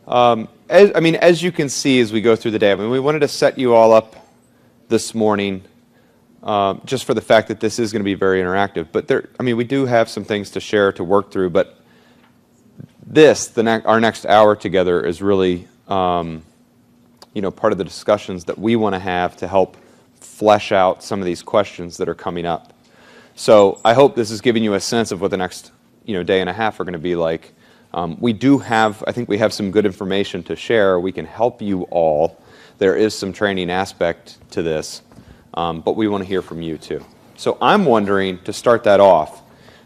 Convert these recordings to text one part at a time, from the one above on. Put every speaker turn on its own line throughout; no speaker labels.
As you can see as we go through the day, we wanted to set you all up this morning just for the fact that this is going to be very interactive. But we do have some things to share, to work through. But our next hour together is really, part of the discussions that we want to have to help flesh out some of these questions that are coming up. So I hope this is giving you a sense of what the next, day and a half are going to be like. I think we have some good information to share. We can help you all. There is some training aspect to this, but we want to hear from you too. So I'm wondering, to start that off,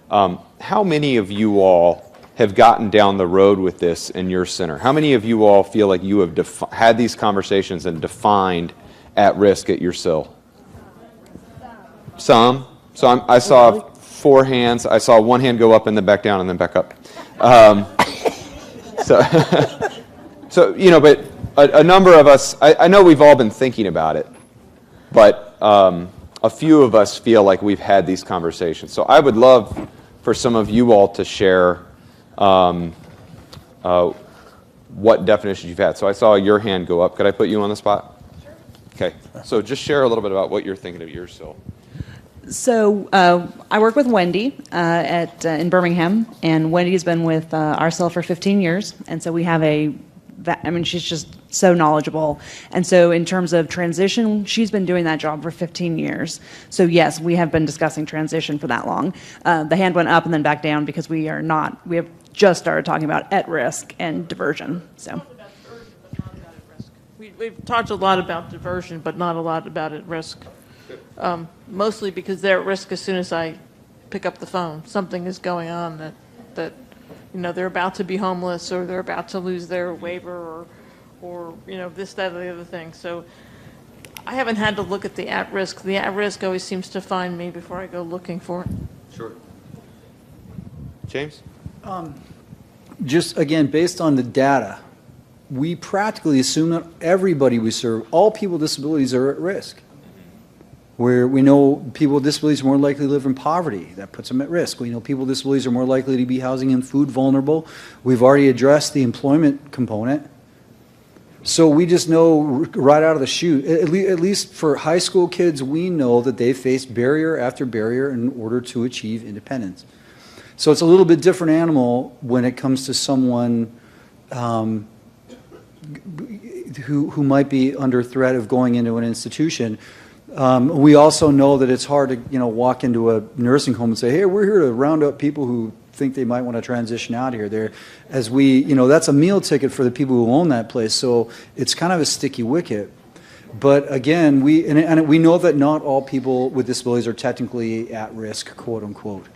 how many of you all have gotten down the road with this in your center? How many of you all feel like you have had these conversations and defined at risk at your CIL? Some. So I saw 4 hands. I saw 1 hand go up and then back down and then back up. But a number of us, I know we've all been thinking about it, but a few of us feel like we've had these conversations. So I would love for some of you all to share what definitions you've had. So I saw your hand go up. Could I put you on the spot? Sure. Okay. So just share a little bit about what you're thinking of your CIL.
So I work with Wendy in Birmingham, and Wendy's been with our CIL for 15 years, and so we have she's just so knowledgeable. And so in terms of transition, she's been doing that job for 15 years. So yes, we have been discussing transition for that long. The hand went up and then back down because we have just started talking about at risk and diversion. So.
We've talked a lot about diversion, but not a lot about at risk. Mostly because they're at risk as soon as I pick up the phone. Something is going on that they're about to be homeless, or they're about to lose their waiver, or this, that, or the other thing. So I haven't had to look at the at risk. The at risk always seems to find me before I go looking for it.
Sure. James?
Just again, based on the data, we practically assume that everybody we serve, all people with disabilities, are at risk. Where we know people with disabilities are more likely to live in poverty. That puts them at risk. We know people with disabilities are more likely to be housing and food vulnerable. We've already addressed the employment component. So we just know right out of the chute, at least for high school kids, we know that they face barrier after barrier in order to achieve independence. So it's a little bit different animal when it comes to someone who might be under threat of going into an institution. We also know that it's hard to walk into a nursing home and say, hey, we're here to round up people who think they might want to transition out here. That's a meal ticket for the people who own that place, so it's kind of a sticky wicket. But again, we know that not all people with disabilities are technically at risk, quote unquote.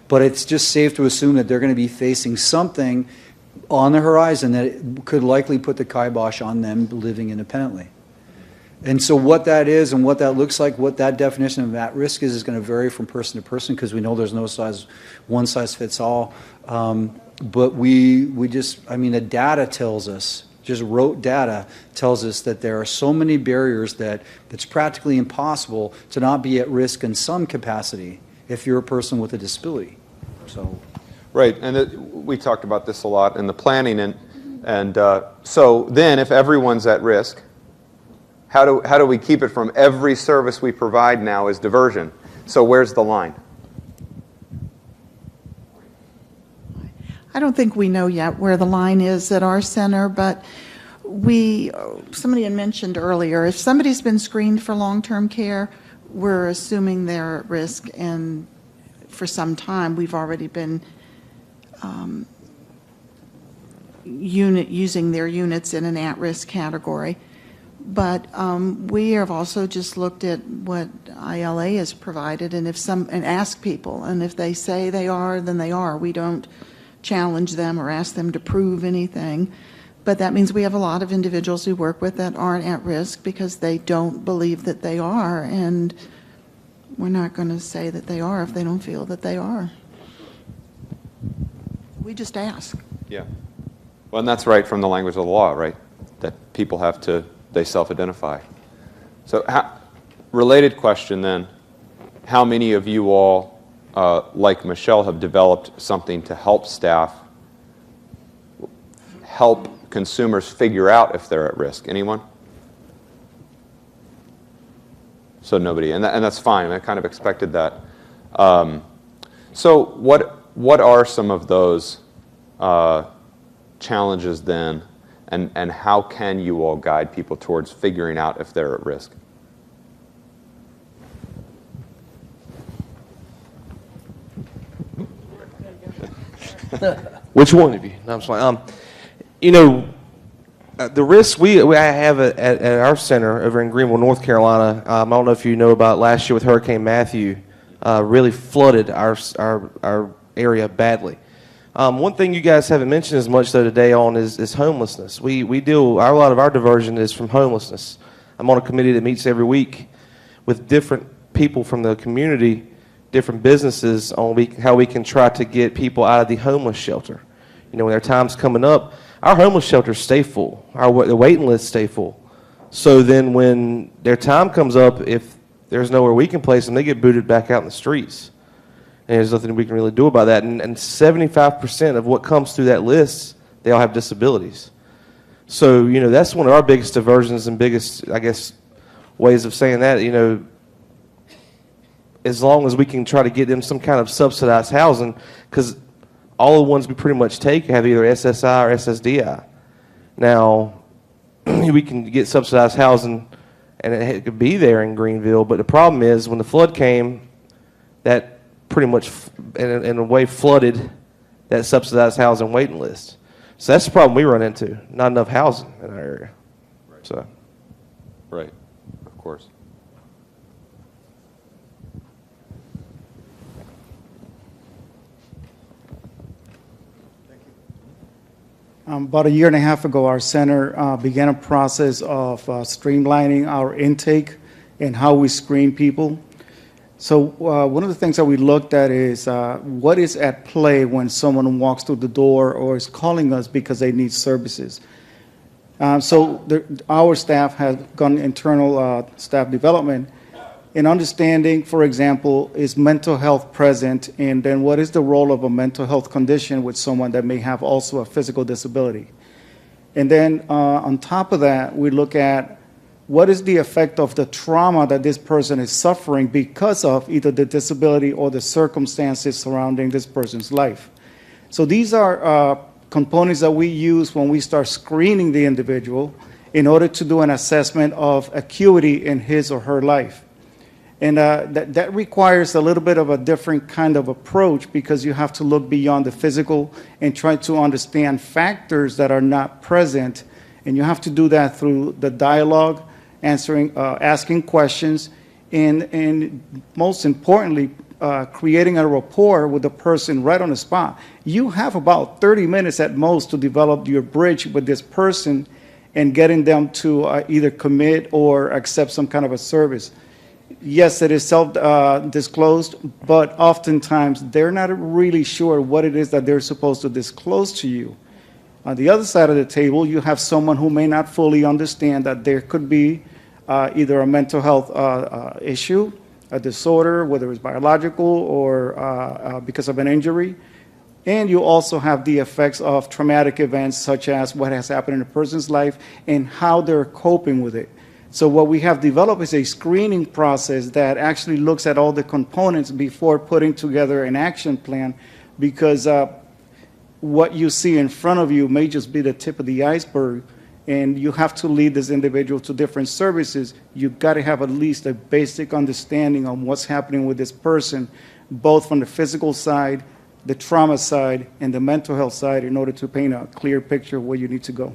But it's just safe to assume that they're going to be facing something on the horizon that it could likely put the kibosh on them living independently. And so what that is and what that looks like, what that definition of at risk is going to vary from person to person, because we know there's no one size fits all. But the data tells us, just rote data tells us that there are so many barriers that it's practically impossible to not be at risk in some capacity if you're a person with a disability. So.
Right, and we talked about this a lot in the planning, and so then if everyone's at risk, how do we keep it from every service we provide now is diversion? So where's the line?
I don't think we know yet where the line is at our center, but somebody had mentioned earlier, if somebody's been screened for long-term care, we're assuming they're at risk, and for some time we've already been using their units in an at-risk category. But we have also just looked at what ILA has provided, and ask people, and if they say they are, then they are. We don't challenge them or ask them to prove anything. But that means we have a lot of individuals we work with that aren't at risk because they don't believe that they are, and we're not going to say that they are if they don't feel that they are. We just ask.
Yeah. Well, and that's right from the language of the law, right? That people have to, they self-identify. So related question then, how many of you all, like Michelle, have developed something to help staff help consumers figure out if they're at risk? Anyone? So nobody, and that's fine. I kind of expected that. So what are some of those challenges then, and how can you all guide people towards figuring out if they're at risk?
Which one of you? No, I'm sorry. The risks we have at our center over in Greenville, North Carolina. I don't know if you know about last year with Hurricane Matthew, really flooded our area badly. One thing you guys haven't mentioned as much though today is homelessness. A lot of our diversion is from homelessness. I'm on a committee that meets every week with different people from the community, different businesses on how we can try to get people out of the homeless shelter. When their time's coming up, our homeless shelters stay full. The waiting lists stay full. So then when their time comes up, if there's nowhere we can place them, they get booted back out in the streets. And there's nothing we can really do about that. And 75% of what comes through that list, they all have disabilities. So, that's one of our biggest diversions and biggest, I guess, ways of saying that, as long as we can try to get them some kind of subsidized housing, because all the ones we pretty much take have either SSI or SSDI. Now, we can get subsidized housing, and it could be there in Greenville, but the problem is when the flood came, that pretty much, in a way, flooded that subsidized housing waiting list. So that's the problem we run into, not enough housing in our area.
Right. Right, of course.
About a year and a half ago, our center began a process of streamlining our intake and how we screen people. So one of the things that we looked at is what is at play when someone walks through the door or is calling us because they need services. Our staff has gone internal staff development in understanding, for example, is mental health present, and then what is the role of a mental health condition with someone that may have also a physical disability. And then on top of that, we look at what is the effect of the trauma that this person is suffering because of either the disability or the circumstances surrounding this person's life. So these are components that we use when we start screening the individual in order to do an assessment of acuity in his or her life. And that requires a little bit of a different kind of approach because you have to look beyond the physical and try to understand factors that are not present. And you have to do that through the dialogue, asking questions, and most importantly, creating a rapport with the person right on the spot. You have about 30 minutes at most to develop your bridge with this person and getting them to either commit or accept some kind of a service. Yes, it is self-disclosed, but oftentimes they're not really sure what it is that they're supposed to disclose to you. On the other side of the table, you have someone who may not fully understand that there could be either a mental health issue, a disorder, whether it's biological or because of an injury. And you also have the effects of traumatic events such as what has happened in a person's life and how they're coping with it. So what we have developed is a screening process that actually looks at all the components before putting together an action plan, because what you see in front of you may just be the tip of the iceberg, and you have to lead this individual to different services. You've got to have at least a basic understanding on what's happening with this person, both from the physical side, the trauma side, and the mental health side in order to paint a clear picture of where you need to go.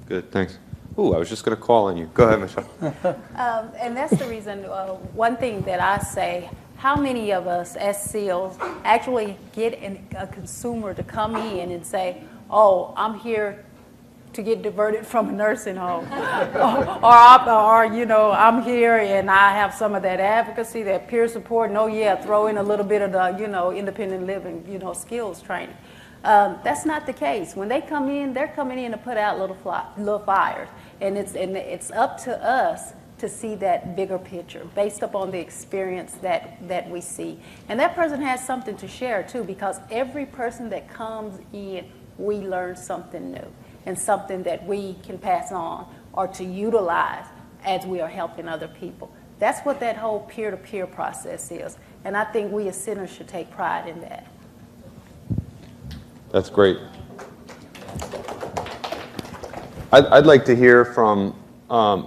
Good, thanks. Ooh, I was just going to call on you. Go ahead, Michelle.
And that's the reason, one thing that I say, how many of us as CILs actually get a consumer to come in and say, oh, I'm here to get diverted from a nursing home. or, I'm here and I have some of that advocacy, that peer support, and throw in a little bit of the, independent living, skills training. That's not the case. When they come in, they're coming in to put out little fires, and it's up to us to see that bigger picture based upon the experience that we see. And that person has something to share too, because every person that comes in we learn something new and something that we can pass on or to utilize as we are helping other people. That's what that whole peer-to-peer process is. And I think we as centers should take pride in that.
That's great. I'd like to hear from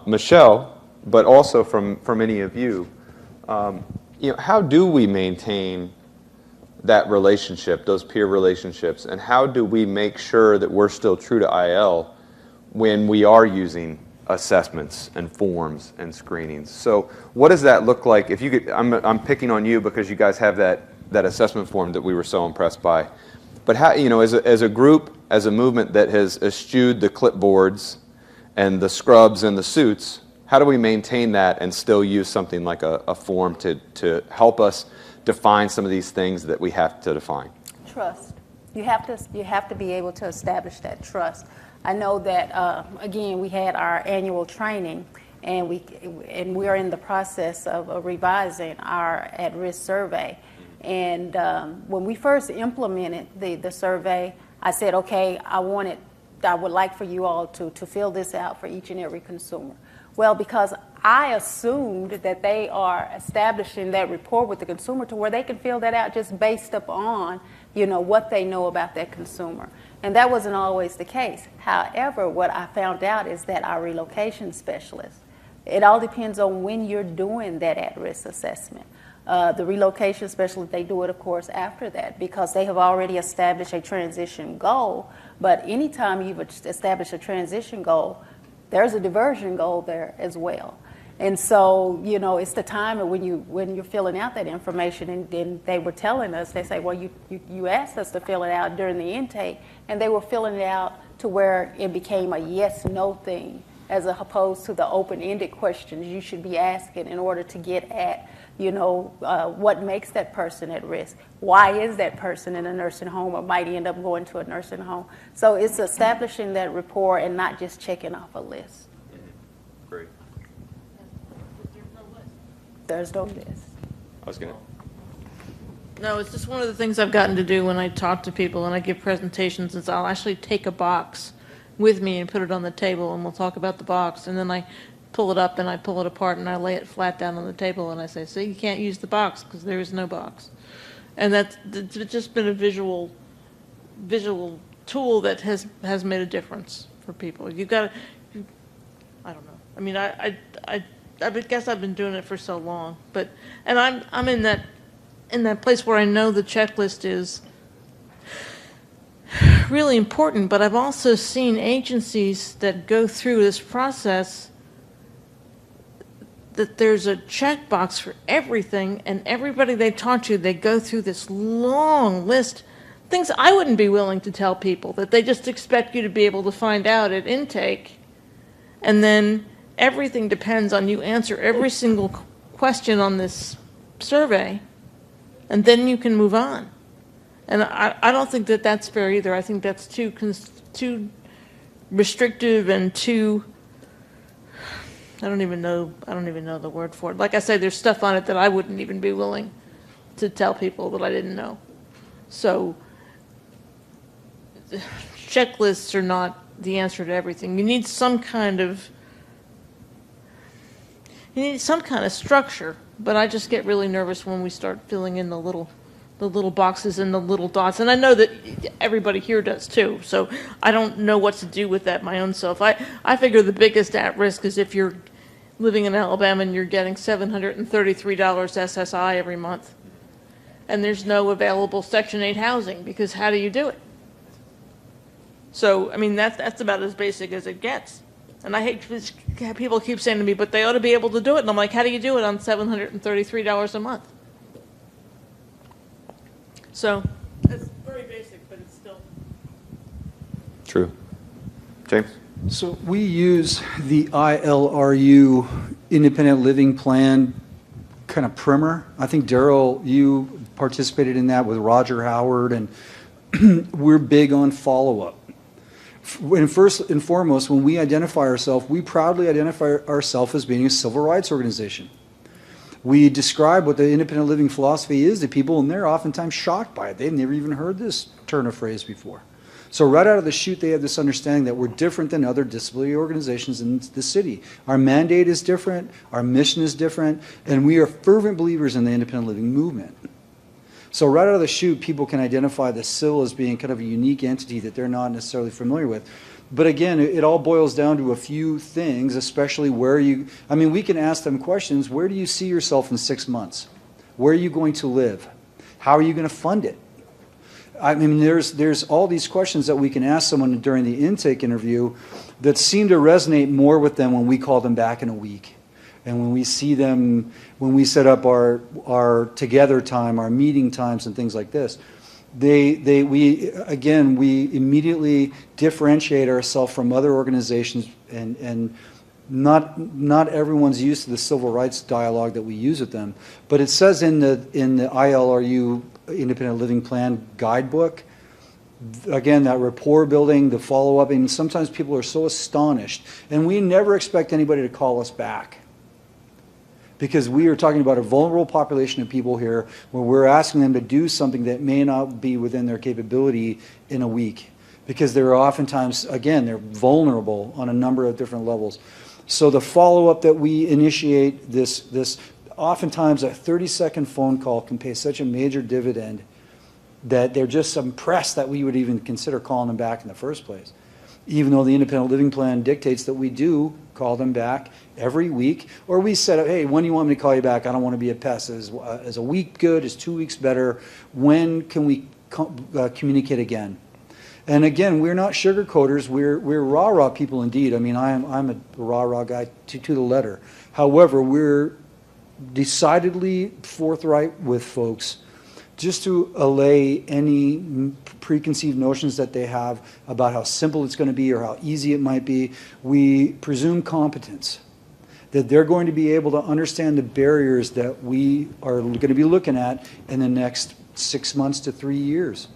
Michelle, but also from any of you. How do we maintain that relationship, those peer relationships, and how do we make sure that we're still true to IL when we are using assessments and forms and screenings? So what does that look like? If you could, I'm picking on you because you guys have that assessment form that we were so impressed by. But how, as a group, as a movement that has eschewed the clipboards and the scrubs and the suits, how do we maintain that and still use something like a form to help us define some of these things that we have to define?
Trust. You have to be able to establish that trust. I know that again, we had our annual training, and we are in the process of revising our at-risk survey. And when we first implemented the survey, I said, okay, I would like for you all to fill this out for each and every consumer. Well, because I assumed that they are establishing that rapport with the consumer to where they can fill that out just based upon, what they know about that consumer. And that wasn't always the case. However, what I found out is that our relocation specialists, it all depends on when you're doing that at-risk assessment. The relocation specialists, they do it, of course, after that because they have already established a transition goal. But anytime you've established a transition goal, there's a diversion goal there as well. And so, it's the time when you're filling out that information, and then they were telling us, they say, well, you asked us to fill it out during the intake, and they were filling it out to where it became a yes-no thing, as opposed to the open-ended questions you should be asking in order to get at, what makes that person at risk? Why is that person in a nursing home or might end up going to a nursing home? So it's establishing that rapport and not just checking off a list.
Great.
There's no list.
I was going to.
No, it's just one of the things I've gotten to do when I talk to people and I give presentations is I'll actually take a box with me and put it on the table, and we'll talk about the box, and then I pull it up and I pull it apart and I lay it flat down on the table and I say, see, you can't use the box because there is no box. And that's just been a visual tool that has made a difference for people. You've got to, I don't know. I mean, I guess I've been doing it for so long, and I'm in that place where I know the checklist is really important, but I've also seen agencies that go through this process that there's a checkbox for everything, and everybody they talk to, they go through this long list, things I wouldn't be willing to tell people, that they just expect you to be able to find out at intake, and then everything depends on you answer every single question on this survey, and then you can move on. And I don't think that that's fair either. I think that's too restrictive and too, I don't even know the word for it. Like I say, there's stuff on it that I wouldn't even be willing to tell people that I didn't know. So checklists are not the answer to everything. You need some kind of structure, but I just get really nervous when we start filling in the little boxes and the little dots. And I know that everybody here does too, so I don't know what to do with that my own self. I figure the biggest at risk is if you're living in Alabama and you're getting $733 SSI every month, and there's no available Section 8 housing, because how do you do it? So, I mean, that's about as basic as it gets. And I hate people keep saying to me, but they ought to be able to do it. And I'm like, how do you do it on $733 a month? So it's very basic, but it's still
True. James?
So we use the ILRU Independent Living Plan kind of primer. I think, Darrel, you participated in that with Roger Howard, and we're big on follow-up. And first and foremost, when we identify ourselves, we proudly identify ourselves as being a civil rights organization. We describe what the independent living philosophy is to people, and they're oftentimes shocked by it. They've never even heard this turn of phrase before. So right out of the chute, they have this understanding that we're different than other disability organizations in the city. Our mandate is different, our mission is different, and we are fervent believers in the independent living movement. So right out of the chute, people can identify the CIL as being kind of a unique entity that they're not necessarily familiar with. But again, it all boils down to a few things, especially we can ask them questions. Where do you see yourself in 6 months? Where are you going to live? How are you going to fund it? I mean, there's all these questions that we can ask someone during the intake interview that seem to resonate more with them when we call them back in a week. And when we see them, when we set up our together time, our meeting times and things like this, we immediately differentiate ourselves from other organizations, and not everyone's used to the civil rights dialogue that we use with them. But it says in the ILRU Independent Living Plan guidebook, again, that rapport building, the follow-up, and sometimes people are so astonished, and we never expect anybody to call us back, because we are talking about a vulnerable population of people here where we're asking them to do something that may not be within their capability in a week, because they're oftentimes, again, they're vulnerable on a number of different levels. So the follow-up that we initiate, this oftentimes a 30-second phone call can pay such a major dividend that they're just impressed that we would even consider calling them back in the first place. Even though the independent living plan dictates that we do call them back every week, or we set up, hey, when do you want me to call you back? I don't want to be a pest. Is a week good? Is 2 weeks better? When can we communicate again? And again, we're not sugarcoaters. We're rah-rah people indeed. I mean, I'm a rah-rah guy to the letter. However, we're decidedly forthright with folks, just to allay any preconceived notions that they have about how simple it's going to be or how easy it might be. We presume competence, that they're going to be able to understand the barriers that we are going to be looking at in the next 6 months to 3 years.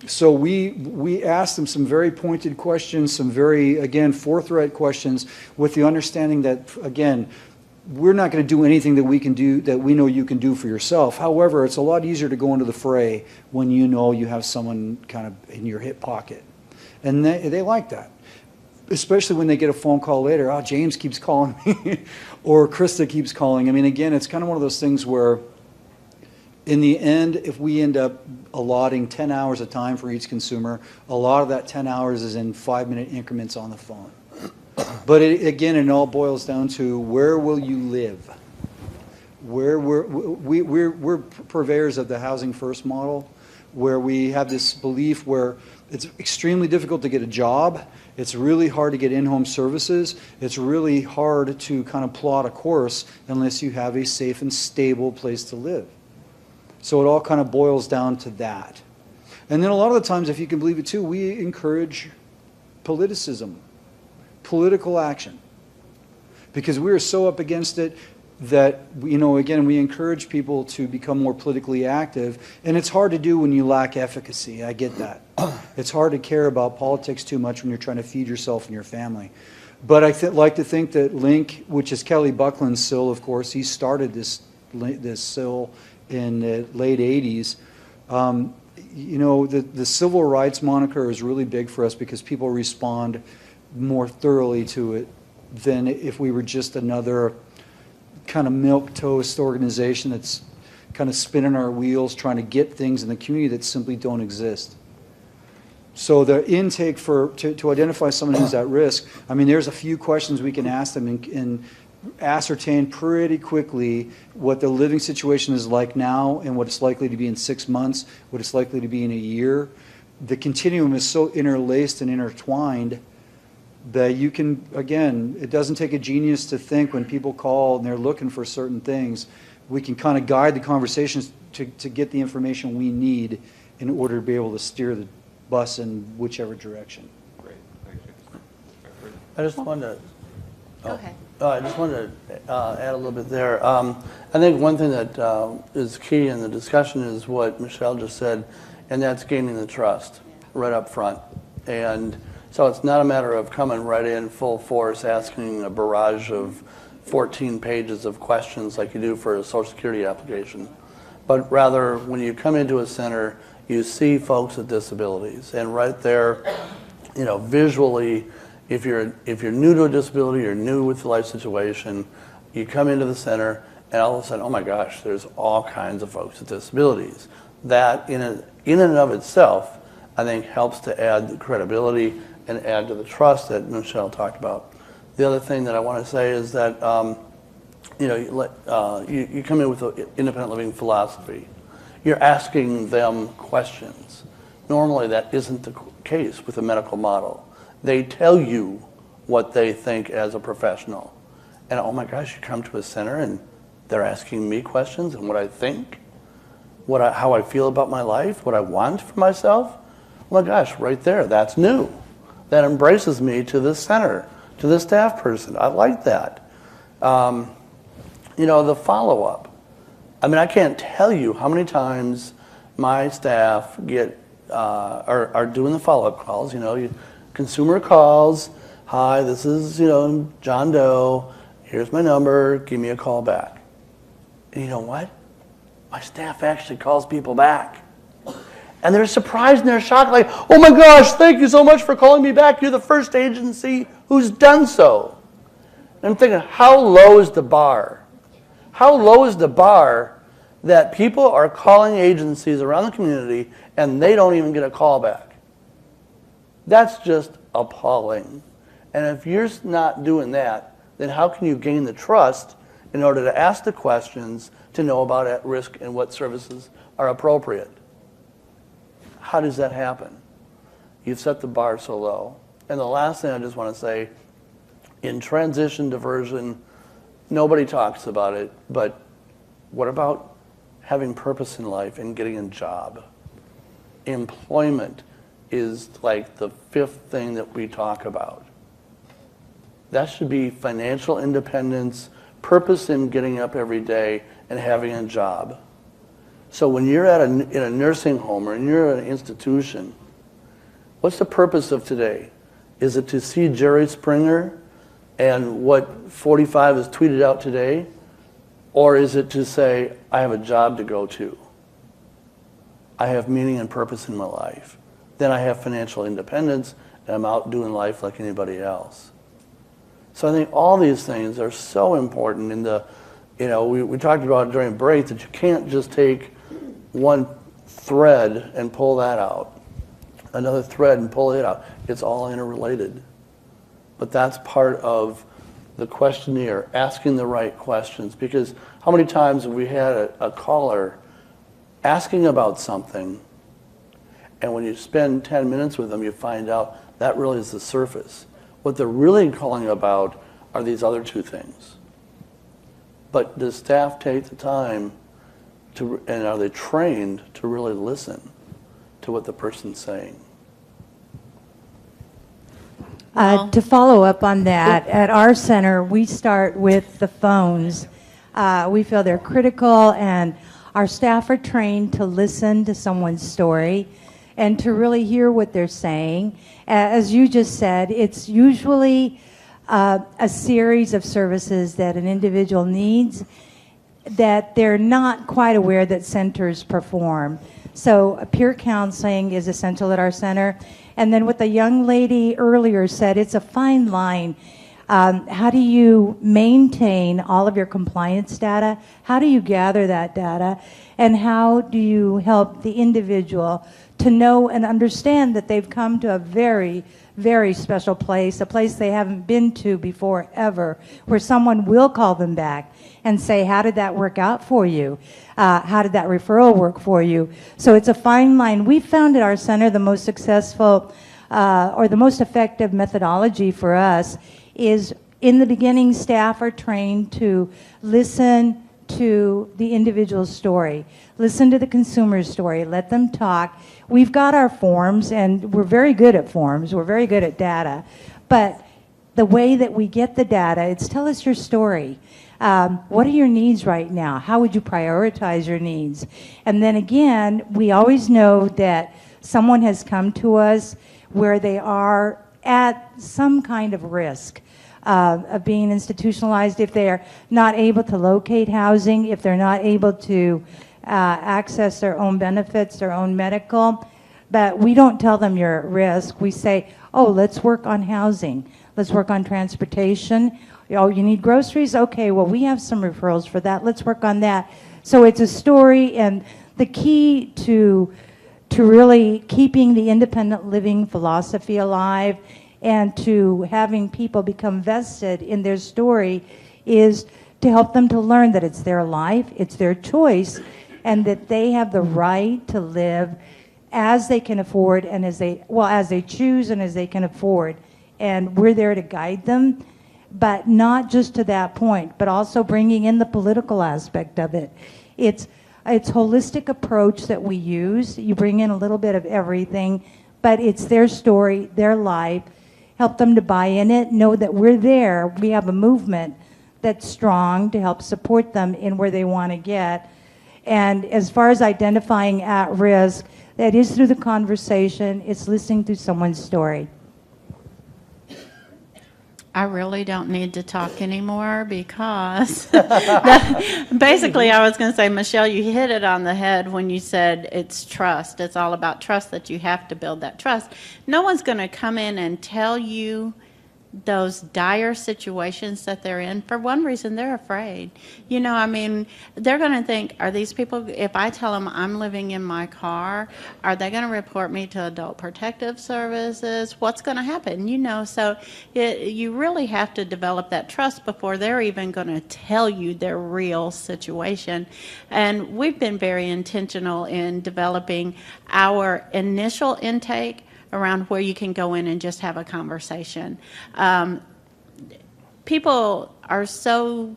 So we asked them some very pointed questions, some very, again, forthright questions, with the understanding that, again, we're not going to do anything that we can do that we know you can do for yourself. However, it's a lot easier to go into the fray when you know you have someone kind of in your hip pocket. And they like that, especially when they get a phone call later. Oh, James keeps calling me or Krista keeps calling. I mean, again, it's kind of one of those things where in the end, if we end up allotting 10 hours of time for each consumer, a lot of that 10 hours is in 5-minute increments on the phone. But again, it all boils down to, where will you live? We're purveyors of the housing first model, where we have this belief where it's extremely difficult to get a job. It's really hard to get in-home services. It's really hard to kind of plot a course unless you have a safe and stable place to live. So it all kind of boils down to that. And then a lot of the times, if you can believe it too, we encourage politicism, political action, because we are so up against it that, again, we encourage people to become more politically active, and it's hard to do when you lack efficacy. I get that. It's hard to care about politics too much when you're trying to feed yourself and your family. But I like to think that Link, which is Kelly Buckland's CIL, of course, he started this CIL in the late 80s. The civil rights moniker is really big for us because people respond more thoroughly to it than if we were just another kind of milquetoast organization that's kind of spinning our wheels trying to get things in the community that simply don't exist. So the intake to identify someone who's at risk, I mean, there's a few questions we can ask them and ascertain pretty quickly what the living situation is like now and what it's likely to be in 6 months, what it's likely to be in a year. The continuum is so interlaced and intertwined that you can, again, it doesn't take a genius to think when people call and they're looking for certain things, we can kind of guide the conversations to get the information we need in order to be able to steer the bus in whichever direction.
Great, thank you.
I just wanted to.
Go ahead.
I just wanted to add a little bit there. I think one thing that is key in the discussion is what Michelle just said, and that's gaining the trust right up front. And so it's not a matter of coming right in full force, asking a barrage of 14 pages of questions like you do for a Social Security application. But rather, when you come into a center, you see folks with disabilities. And right there, visually, if you're new to a disability, you're new with the life situation, you come into the center, and all of a sudden, oh my gosh, there's all kinds of folks with disabilities. That, in and of itself, I think helps to add the credibility and add to the trust that Michelle talked about. The other thing that I want to say is that, you come in with an independent living philosophy. You're asking them questions. Normally, that isn't the case with a medical model. They tell you what they think as a professional. And oh my gosh, you come to a center and they're asking me questions and what I think, how I feel about my life, what I want for myself. Oh my gosh, right there, that's new. That embraces me to this center, to this staff person. I like that. The follow-up. I mean, I can't tell you how many times my staff are doing the follow-up calls. Consumer calls. Hi, this is John Doe. Here's my number. Give me a call back. And you know what? My staff actually calls people back. And they're surprised and they're shocked, like, oh my gosh, thank you so much for calling me back. You're the first agency who's done so. And I'm thinking, how low is the bar? How low is the bar that people are calling agencies around the community and they don't even get a call back? That's just appalling. And if you're not doing that, then how can you gain the trust in order to ask the questions to know about at risk and what services are appropriate? How does that happen? You've set the bar so low. And the last thing I just want to say, in transition diversion, nobody talks about it, but what about having purpose in life and getting a job? Employment is like the fifth thing that we talk about. That should be financial independence, purpose in getting up every day and having a job. So when you're in a nursing home or you're at an institution, what's the purpose of today? Is it to see Jerry Springer and what 45 is tweeted out today? Or is it to say, I have a job to go to. I have meaning and purpose in my life. Then I have financial independence and I'm out doing life like anybody else. So I think all these things are so important in the, we talked about during break that you can't just take one thread and pull that out, another thread and pull it out. It's all interrelated. But that's part of the questionnaire, asking the right questions. Because how many times have we had a caller asking about something, and when you spend 10 minutes with them, you find out that really is the surface. What they're really calling about are these other two things. But does staff take the time and are they trained to really listen to what the person's saying?
To follow up on that, at our center, we start with the phones. We feel they're critical, and our staff are trained to listen to someone's story and to really hear what they're saying. As you just said, it's usually a series of services that an individual needs that they're not quite aware that centers perform. So peer counseling is essential at our center. And then what the young lady earlier said, it's a fine line. How do you maintain all of your compliance data? How do you gather that data? And how do you help the individual to know and understand that they've come to a very, very special place, a place they haven't been to before ever, where someone will call them back and say, how did that work out for you? How did that referral work for you? So it's a fine line. We found at our center the most successful or the most effective methodology for us is in the beginning, staff are trained to listen to the individual's story, listen to the consumer's story, let them talk. We've got our forms, and we're very good at forms, we're very good at data, but the way that we get the data, it's tell us your story. What are your needs right now? How would you prioritize your needs? And then again, we always know that someone has come to us where they are at some kind of risk of being institutionalized, if they're not able to locate housing, if they're not able to access their own benefits, their own medical. But we don't tell them you're at risk. We say, oh, let's work on housing. Let's work on transportation. Oh, you need groceries? Okay, well, we have some referrals for that. Let's work on that. So it's a story, and the key to really keeping the independent living philosophy alive and to having people become vested in their story is to help them to learn that it's their life, it's their choice, and that they have the right to live as they can afford and as they choose and as they can afford. And we're there to guide them, but not just to that point, but also bringing in the political aspect of it. It's holistic approach that we use. You bring in a little bit of everything, but it's their story, their life. Help them to buy in it, know that we're there. We have a movement that's strong to help support them in where they want to get. And as far as identifying at risk, that is through the conversation. It's listening to someone's story.
I really don't need to talk anymore because basically I was going to say, Michelle, you hit it on the head when you said it's trust. It's all about trust, that you have to build that trust. No one's going to come in and tell you those dire situations that they're in. For one reason, they're afraid. You know, I mean, they're going to think, are these people, if I tell them I'm living in my car, are they going to report me to Adult Protective Services? What's going to happen? You know, so you really have to develop that trust before they're even going to tell you their real situation. And we've been very intentional in developing our initial intake around where you can go in and just have a conversation. People are so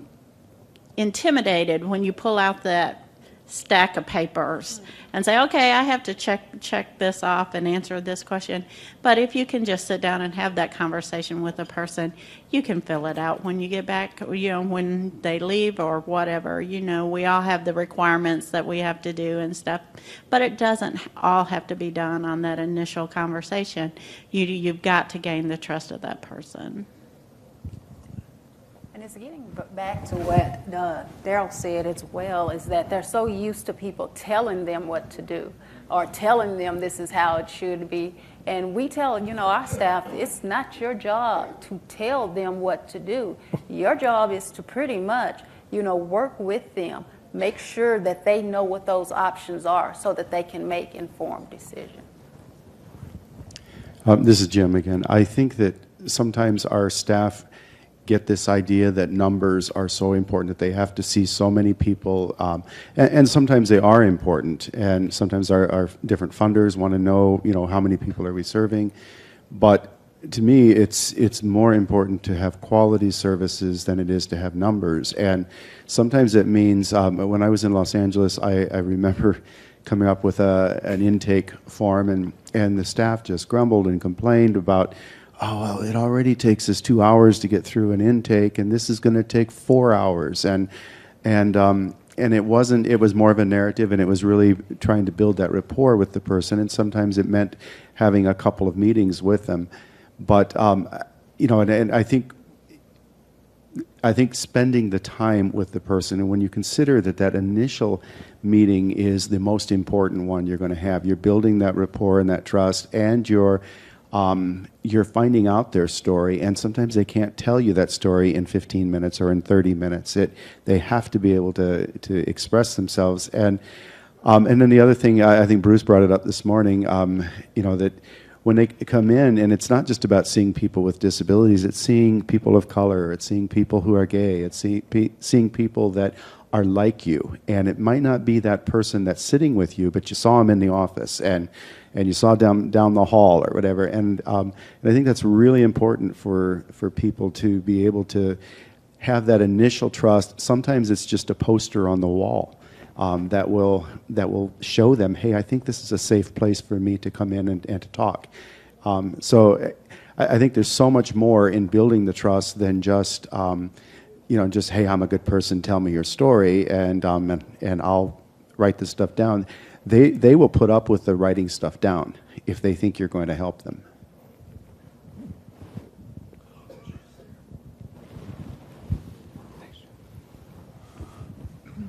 intimidated when you pull out that stack of papers and say, okay, I have to check this off and answer this question. But if you can just sit down and have that conversation with a person, you can fill it out when you get back, you know, when they leave or whatever. You know, we all have the requirements that we have to do and stuff, but it doesn't all have to be done on that initial conversation. You've got to gain the trust of that person.
And it's getting back to what Darrel said as well, is that they're so used to people telling them what to do or telling them this is how it should be. And we tell, you know, our staff, it's not your job to tell them what to do. Your job is to pretty much, you know, work with them, make sure that they know what those options are so that they can make informed decisions.
This is Jim again. I think that sometimes our staff get this idea that numbers are so important, that they have to see so many people, and sometimes they are important, and sometimes our different funders want to know, you know, how many people are we serving. But to me, it's more important to have quality services than it is to have numbers. And sometimes it means, when I was in Los Angeles, I remember coming up with an intake form, and the staff just grumbled and complained about, oh, well, it already takes us 2 hours to get through an intake, and this is going to take 4 hours. And it wasn't, it was more of a narrative, and it was really trying to build that rapport with the person, and sometimes it meant having a couple of meetings with them. But, you know, and I think spending the time with the person, and when you consider that initial meeting is the most important one you're going to have, you're building that rapport and that trust, and you're finding out their story, and sometimes they can't tell you that story in 15 minutes or in 30 minutes. They have to be able to express themselves. And then the other thing, I think Bruce brought it up this morning, you know, that when they come in, and it's not just about seeing people with disabilities, it's seeing people of color, it's seeing people who are gay, it's seeing people that are like you. And it might not be that person that's sitting with you, but you saw them in the office, and you saw down the hall or whatever. And I think that's really important for people to be able to have that initial trust. Sometimes it's just a poster on the wall that will show them, hey, I think this is a safe place for me to come in and to talk. So I think there's so much more in building the trust than just, you know, just, hey, I'm a good person, tell me your story, and I'll write this stuff down. They will put up with the writing stuff down if they think you're going to help them.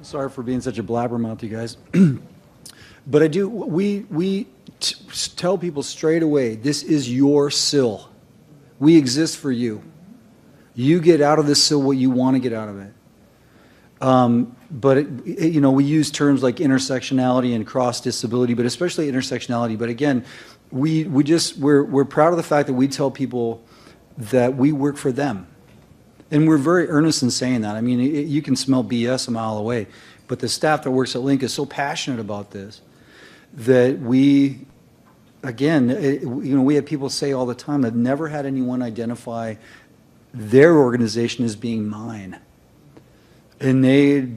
Sorry for being such a blabbermouth, you guys. But I do, we tell people straight away, this is your CIL. We exist for you. You get out of this CIL what you want to get out of it. But we use terms like intersectionality and cross disability, but especially intersectionality. But again, we're proud of the fact that we tell people that we work for them. And we're very earnest in saying that. I mean, you can smell BS a mile away, but the staff that works at Link is so passionate about this that we have people say all the time, I've never had anyone identify their organization as being mine. And they,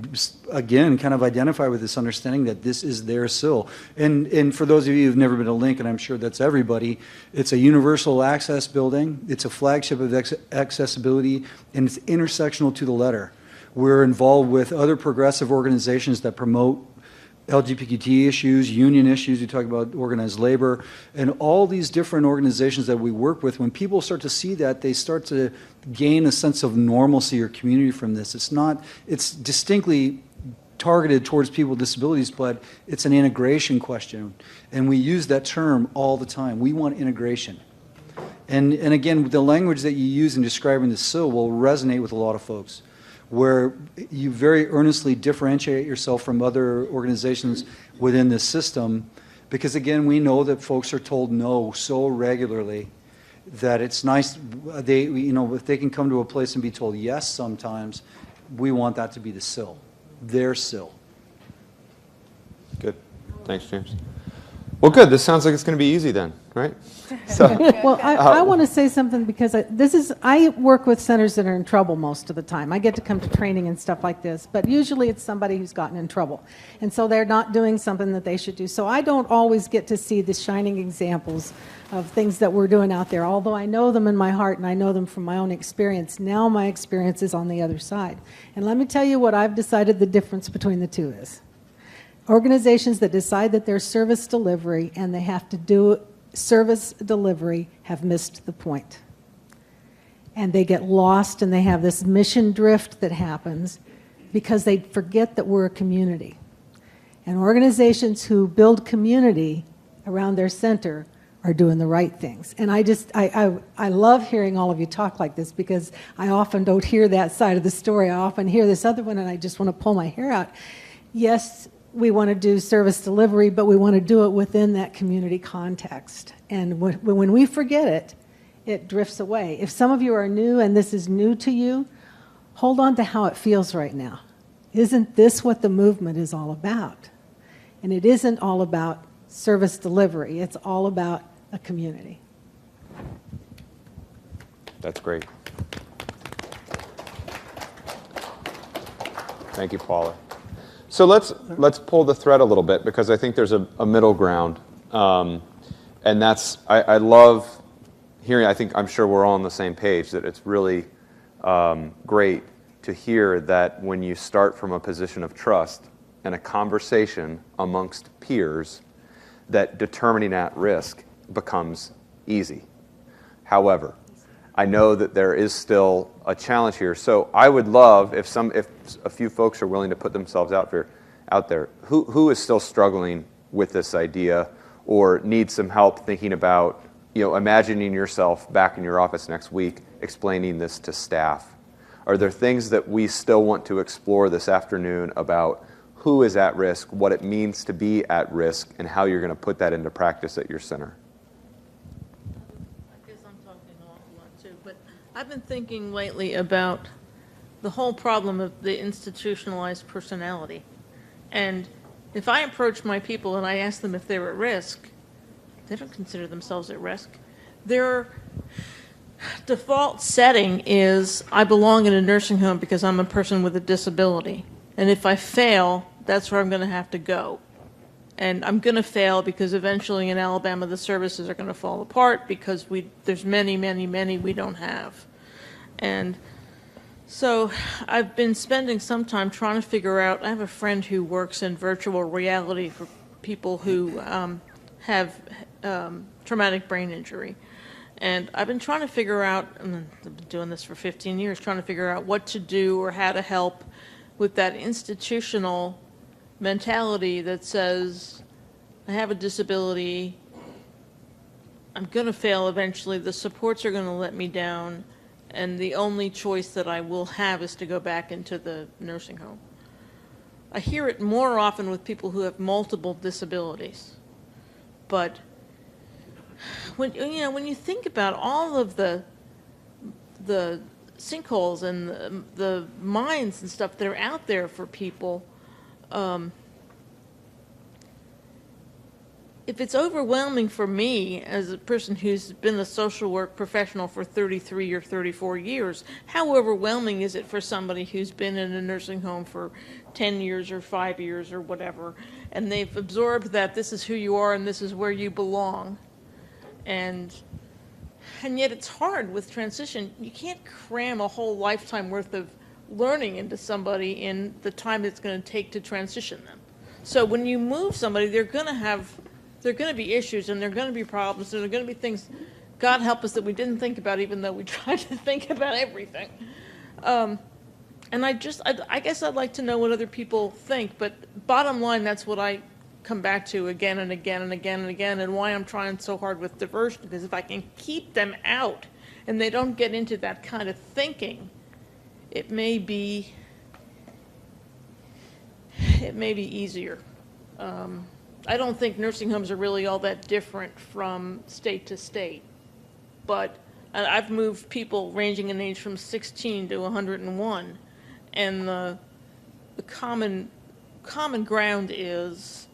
again, kind of identify with this understanding that this is their CIL. And for those of you who've never been to Link, and I'm sure that's everybody, it's a universal access building. It's a flagship of accessibility, and it's intersectional to the letter. We're involved with other progressive organizations that promote LGBTQ issues, union issues, you talk about organized labor, and all these different organizations that we work with. When people start to see that, they start to gain a sense of normalcy or community from this. It's distinctly targeted towards people with disabilities, but it's an integration question. And we use that term all the time. We want integration. And again, the language that you use in describing the CIL will resonate with a lot of folks, where you very earnestly differentiate yourself from other organizations within this system, because again, we know that folks are told no so regularly that it's nice, if they can come to a place and be told yes sometimes, we want that to be the CIL, their CIL.
Good. Thanks, James. Well, good. This sounds like it's going to be easy then, right? So,
well, I want to say something because I work with centers that are in trouble most of the time. I get to come to training and stuff like this, but usually it's somebody who's gotten in trouble. And so they're not doing something that they should do. So I don't always get to see the shining examples of things that we're doing out there, although I know them in my heart and I know them from my own experience. Now my experience is on the other side. And let me tell you what I've decided the difference between the two is. Organizations that decide that they're service delivery and they have to do service delivery have missed the point. And they get lost and they have this mission drift that happens because they forget that we're a community. And organizations who build community around their center are doing the right things. And I love hearing all of you talk like this because I often don't hear that side of the story. I often hear this other one and I just want to pull my hair out. Yes, we want to do service delivery, but we want to do it within that community context. And when we forget it, it drifts away. If some of you are new and this is new to you, hold on to how it feels right now. Isn't this what the movement is all about? And it isn't all about service delivery. It's all about a community.
that's great. Thank you, Paula. So let's pull the thread a little bit because I think there's a middle ground, and that's I love hearing. I'm sure we're all on the same page that it's really great to hear that when you start from a position of trust and a conversation amongst peers, that determining at risk becomes easy. However, I know that there is still a challenge here. So I would love if a few folks are willing to put themselves out there, who is still struggling with this idea or needs some help thinking about, imagining yourself back in your office next week explaining this to staff. Are there things that we still want to explore this afternoon about who is at risk, what it means to be at risk, and how you're going to put that into practice at your center?
I guess I'm talking an awful lot too, but I've been thinking lately about the whole problem of the institutionalized personality. And if I approach my people and I ask them if they're at risk, they don't consider themselves at risk. Their default setting is, I belong in a nursing home because I'm a person with a disability. And if I fail, that's where I'm going to have to go. And I'm going to fail because eventually in Alabama the services are going to fall apart because there's many, many, many we don't have. And so I've been spending some time trying to figure out, I have a friend who works in virtual reality for people who have traumatic brain injury. And I've been trying to figure out, and I've been doing this for 15 years, trying to figure out what to do or how to help with that institutional mentality that says, I have a disability, I'm going to fail eventually, the supports are going to let me down, and the only choice that I will have is to go back into the nursing home. I hear it more often with people who have multiple disabilities. But when you think about all of the sinkholes and the mines and stuff that are out there for people, if it's overwhelming for me as a person who's been a social work professional for 33 or 34 years, how overwhelming is it for somebody who's been in a nursing home for 10 years or 5 years or whatever, and they've absorbed that this is who you are and this is where you belong. And yet it's hard with transition. You can't cram a whole lifetime worth of learning into somebody in the time it's going to take to transition them. So when you move somebody, they're going to be issues, and there are going to be problems, and there are going to be things, God help us, that we didn't think about, even though we tried to think about everything. And I guess I'd like to know what other people think, but bottom line, that's what I come back to again and again and again and again, and why I'm trying so hard with diversion, because if I can keep them out and they don't get into that kind of thinking, it may be easier. I don't think nursing homes are really all that different from state to state, but I've moved people ranging in age from 16 to 101, and the common ground is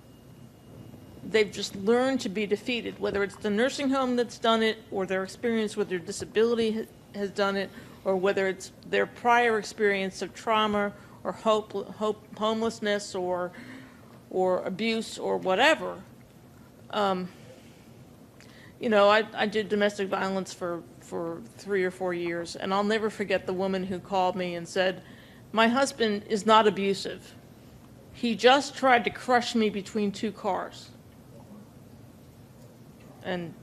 they've just learned to be defeated, whether it's the nursing home that's done it, or their experience with their disability has done it, or whether it's their prior experience of trauma or homelessness or abuse or whatever. I did domestic violence for 3 or 4 years, and I'll never forget the woman who called me and said, my husband is not abusive. He just tried to crush me between 2 cars. And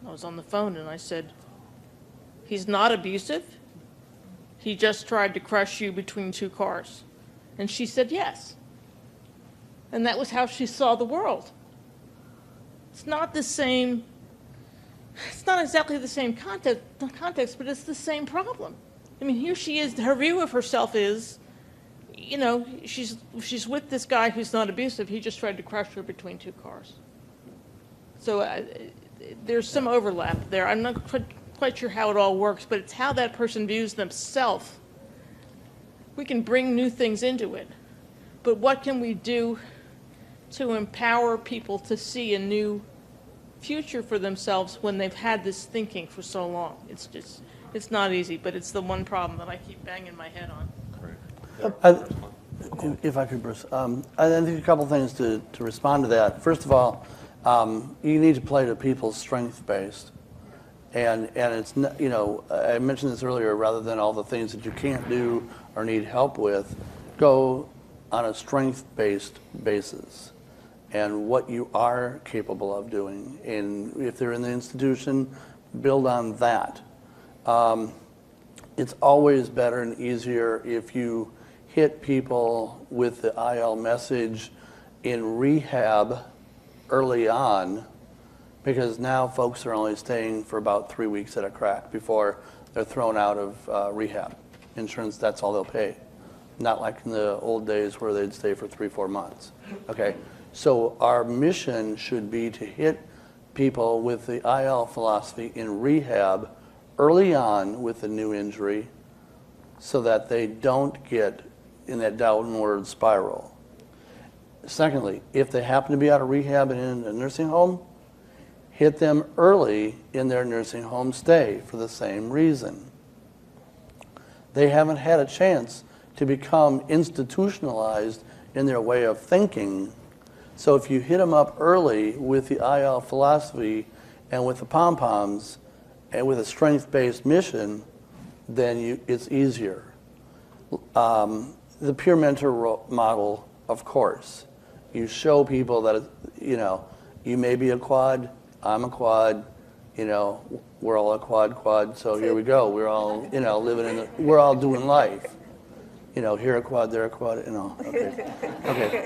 I was on the phone and I said, he's not abusive? He just tried to crush you between 2 cars. And she said yes. And that was how she saw the world. It's not the same, it's not exactly the same context, but it's the same problem. I mean, here she is, her view of herself is, she's with this guy who's not abusive, he just tried to crush her between 2 cars. So there's some overlap there. I'm not quite sure how it all works, but it's how that person views themselves. We can bring new things into it, but what can we do to empower people to see a new future for themselves when they've had this thinking for so long? It's not easy, but it's the one problem that I keep banging my head on.
If I could, Bruce, I think a couple things to respond to that. First of all, you need to play to people's strength-based. And it's not, I mentioned this earlier, rather than all the things that you can't do or need help with, go on a strength-based basis and what you are capable of doing. And if they're in the institution, build on that. It's always better and easier if you hit people with the IL message in rehab early on, because now folks are only staying for about 3 weeks at a crack before they're thrown out of rehab. Insurance, that's all they'll pay. Not like in the old days where they'd stay for 3-4 months. Okay, so our mission should be to hit people with the IL philosophy in rehab early on with a new injury so that they don't get in that downward spiral. Secondly, if they happen to be out of rehab and in a nursing home, hit them early in their nursing home stay for the same reason. They haven't had a chance to become institutionalized in their way of thinking. So if you hit them up early with the IL philosophy and with the pom-poms and with a strength-based mission, then it's easier. The peer mentor model, of course. You show people that, you may be a quad, I'm a quad, we're all a quad, so here we go. We're all, living we're all doing life. here a quad, there a quad, okay.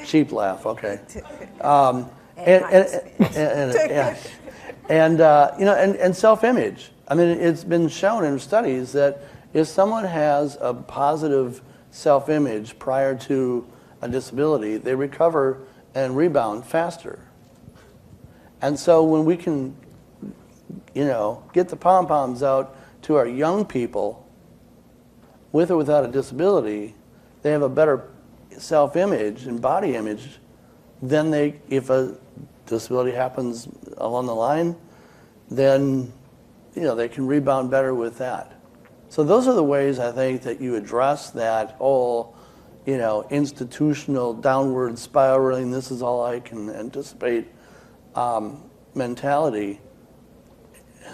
Cheap laugh, okay. And self-image. I mean, it's been shown in studies that if someone has a positive self-image prior to a disability, they recover and rebound faster. And so when we can, get the pom-poms out to our young people, with or without a disability, they have a better self-image and body image than if a disability happens along the line, then they can rebound better with that. So those are the ways I think that you address that whole institutional downward spiraling, this is all I can anticipate mentality.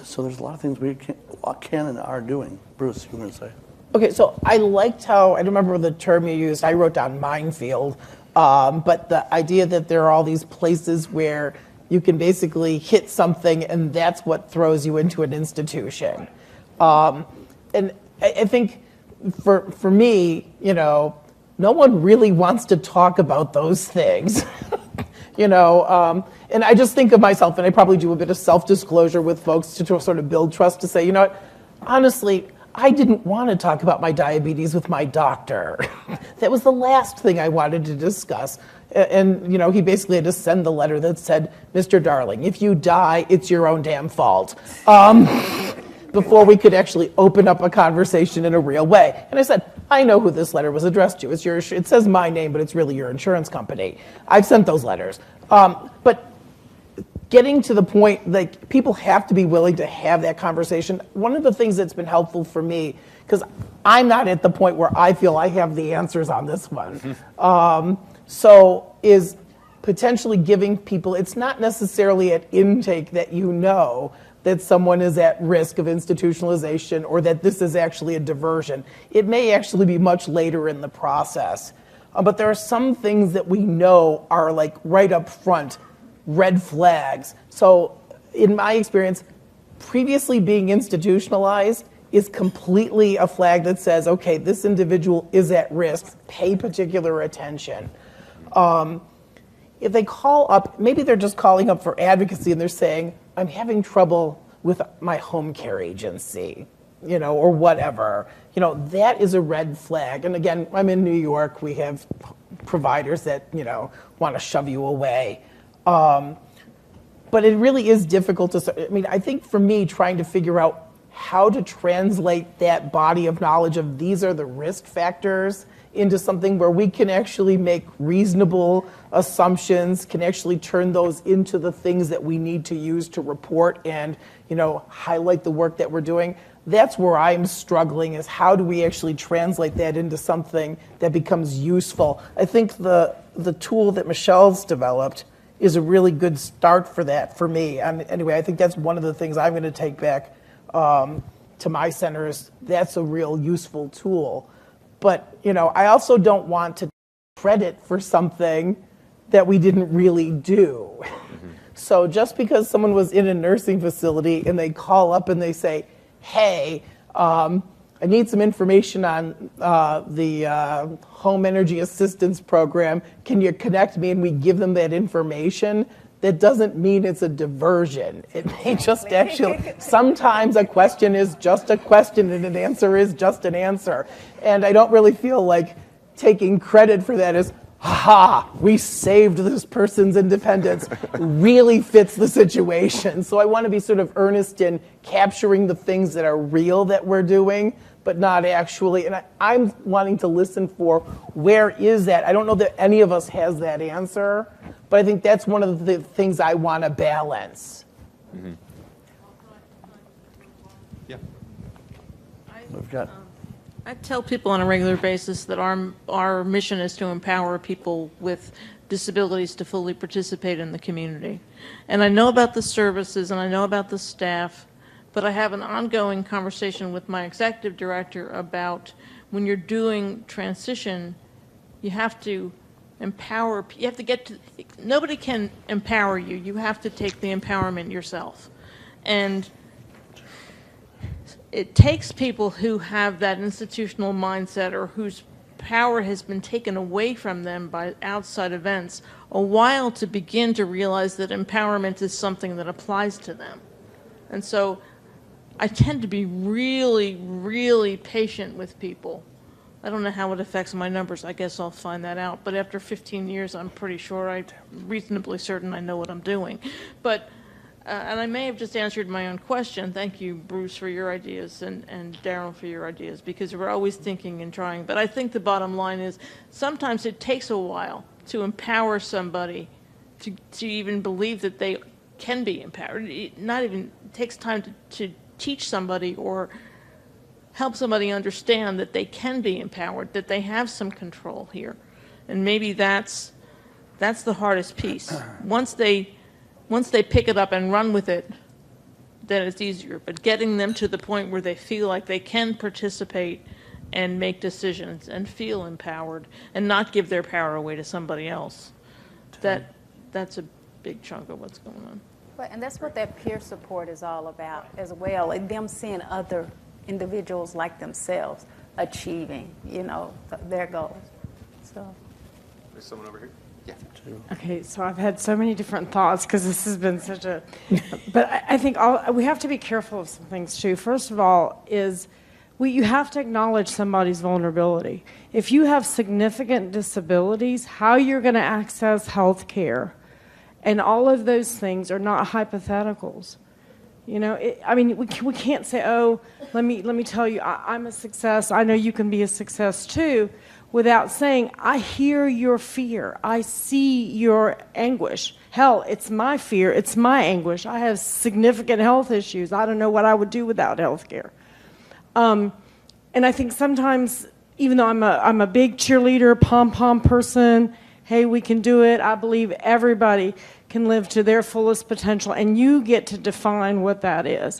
So there's a lot of things we can and are doing. Bruce, you want to say?
Okay, so I liked how, I don't remember the term you used, I wrote down minefield, but the idea that there are all these places where you can basically hit something and that's what throws you into an institution. And I think for me, no one really wants to talk about those things. And I just think of myself, and I probably do a bit of self-disclosure with folks to sort of build trust, to say, honestly, I didn't want to talk about my diabetes with my doctor. That was the last thing I wanted to discuss. And, he basically had to send the letter that said, Mr. Darling, if you die, it's your own damn fault. Before we could actually open up a conversation in a real way. And I said, I know who this letter was addressed to. It says my name, but it's really your insurance company. I've sent those letters. But getting to the point, like, people have to be willing to have that conversation. One of the things that's been helpful for me, because I'm not at the point where I feel I have the answers on this one, so is potentially giving people, it's not necessarily at intake that that someone is at risk of institutionalization or that this is actually a diversion. It may actually be much later in the process. But there are some things that we know are like right up front, red flags. So in my experience, previously being institutionalized is completely a flag that says, okay, this individual is at risk, pay particular attention. If they call up, maybe they're just calling up for advocacy and they're saying, I'm having trouble with my home care agency, or whatever. That is a red flag. And again, I'm in New York. We have providers that, want to shove you away. But it really is difficult to, I think for me, trying to figure out how to translate that body of knowledge of these are the risk factors into something where we can actually make reasonable assumptions, can actually turn those into the things that we need to use to report and, highlight the work that we're doing. That's where I'm struggling, is how do we actually translate that into something that becomes useful? I think the tool that Michelle's developed is a really good start for that for me. Anyway, I think that's one of the things I'm going to take back to my center, is that's a real useful tool. But, I also don't want to credit for something that we didn't really do. Mm-hmm. So just because someone was in a nursing facility and they call up and they say, hey, I need some information on the home energy assistance program, can you connect me? And we give them that information. That doesn't mean it's a diversion. It may just actually, sometimes a question is just a question and an answer is just an answer. And I don't really feel like taking credit for that as, ha, we saved this person's independence, really fits the situation. So I want to be sort of earnest in capturing the things that are real that we're doing, but not actually. And I'm wanting to listen for where is that? I don't know that any of us has that answer, but I think that's one of the things I want to balance.
Mm-hmm. Yeah.
We've got.
I tell people on a regular basis that our mission is to empower people with disabilities to fully participate in the community. And I know about the services and I know about the staff, but I have an ongoing conversation with my executive director about when you're doing transition, you have to empower, you have to get to, nobody can empower you. You have to take the empowerment yourself. And it takes people who have that institutional mindset or whose power has been taken away from them by outside events a while to begin to realize that empowerment is something that applies to them. And so I tend to be really, really patient with people. I don't know how it affects my numbers. I guess I'll find that out. But after 15 years, I'm pretty sure, I'm reasonably certain I know what I'm doing. But, and I may have just answered my own question. Thank you, Bruce, for your ideas, and Darrel for your ideas, because we're always thinking and trying. But I think the bottom line is sometimes it takes a while to empower somebody to even believe that they can be empowered. It takes time to teach somebody or help somebody understand that they can be empowered, that they have some control here. And maybe that's the hardest piece. Once they pick it up and run with it, then it's easier. But getting them to the point where they feel like they can participate and make decisions and feel empowered and not give their power away to somebody else, that's a big chunk of what's going on.
And that's what that peer support is all about as well, and them seeing other individuals like themselves achieving, their goals. So.
There's someone over here. Yeah.
Okay, so I've had so many different thoughts because this has been such a, but I think we have to be careful of some things too. First of all you have to acknowledge somebody's vulnerability. If you have significant disabilities, how you're going to access health care and all of those things are not hypotheticals. We can't say, oh, let me tell you, I'm a success. I know you can be a success too, without saying, I hear your fear. I see your anguish. Hell, it's my fear. It's my anguish. I have significant health issues. I don't know what I would do without health care. And I think sometimes, even though I'm a big cheerleader, pom-pom person, hey, we can do it. I believe everybody can live to their fullest potential, and you get to define what that is.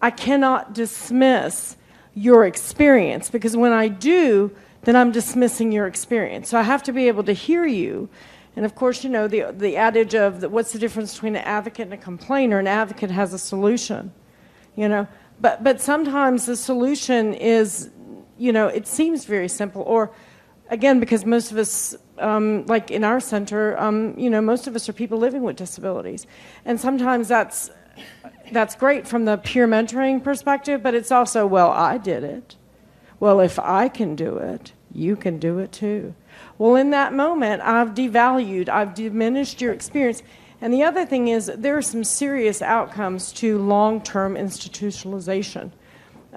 I cannot dismiss your experience, because when I do, then I'm dismissing your experience. So I have to be able to hear you. And of course, the adage of what's the difference between an advocate and a complainer? An advocate has a solution, But sometimes the solution is, it seems very simple. Or, again, because most of us, like in our center, most of us are people living with disabilities. And sometimes that's great from the peer mentoring perspective, but it's also, well, I did it. Well, if I can do it, you can do it too. Well, in that moment, I've diminished your experience. And the other thing is, there are some serious outcomes to long-term institutionalization.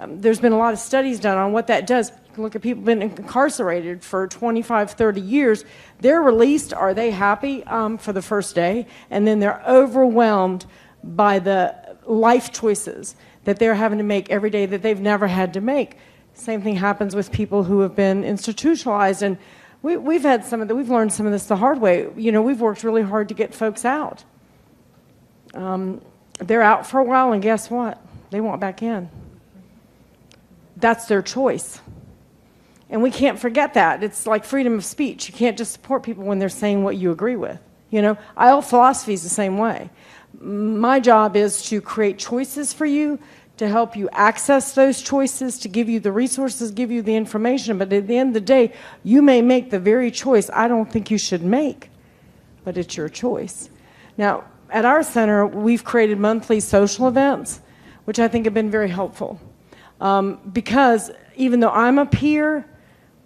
There's been a lot of studies done on what that does. You can look at people who've been incarcerated for 25, 30 years. They're released. Are they happy for the first day? And then they're overwhelmed by the life choices that they're having to make every day that they've never had to make. Same thing happens with people who have been institutionalized. And we've learned some of this the hard way. We've worked really hard to get folks out. They're out for a while, and guess what? They want back in. That's their choice. And we can't forget that. It's like freedom of speech. You can't just support people when they're saying what you agree with. IL philosophy is the same way. My job is to create choices for you, to help you access those choices, to give you the resources, give you the information. But at the end of the day, you may make the very choice I don't think you should make, but it's your choice. Now, at our center, we've created monthly social events, which I think have been very helpful. Because even though I'm a peer,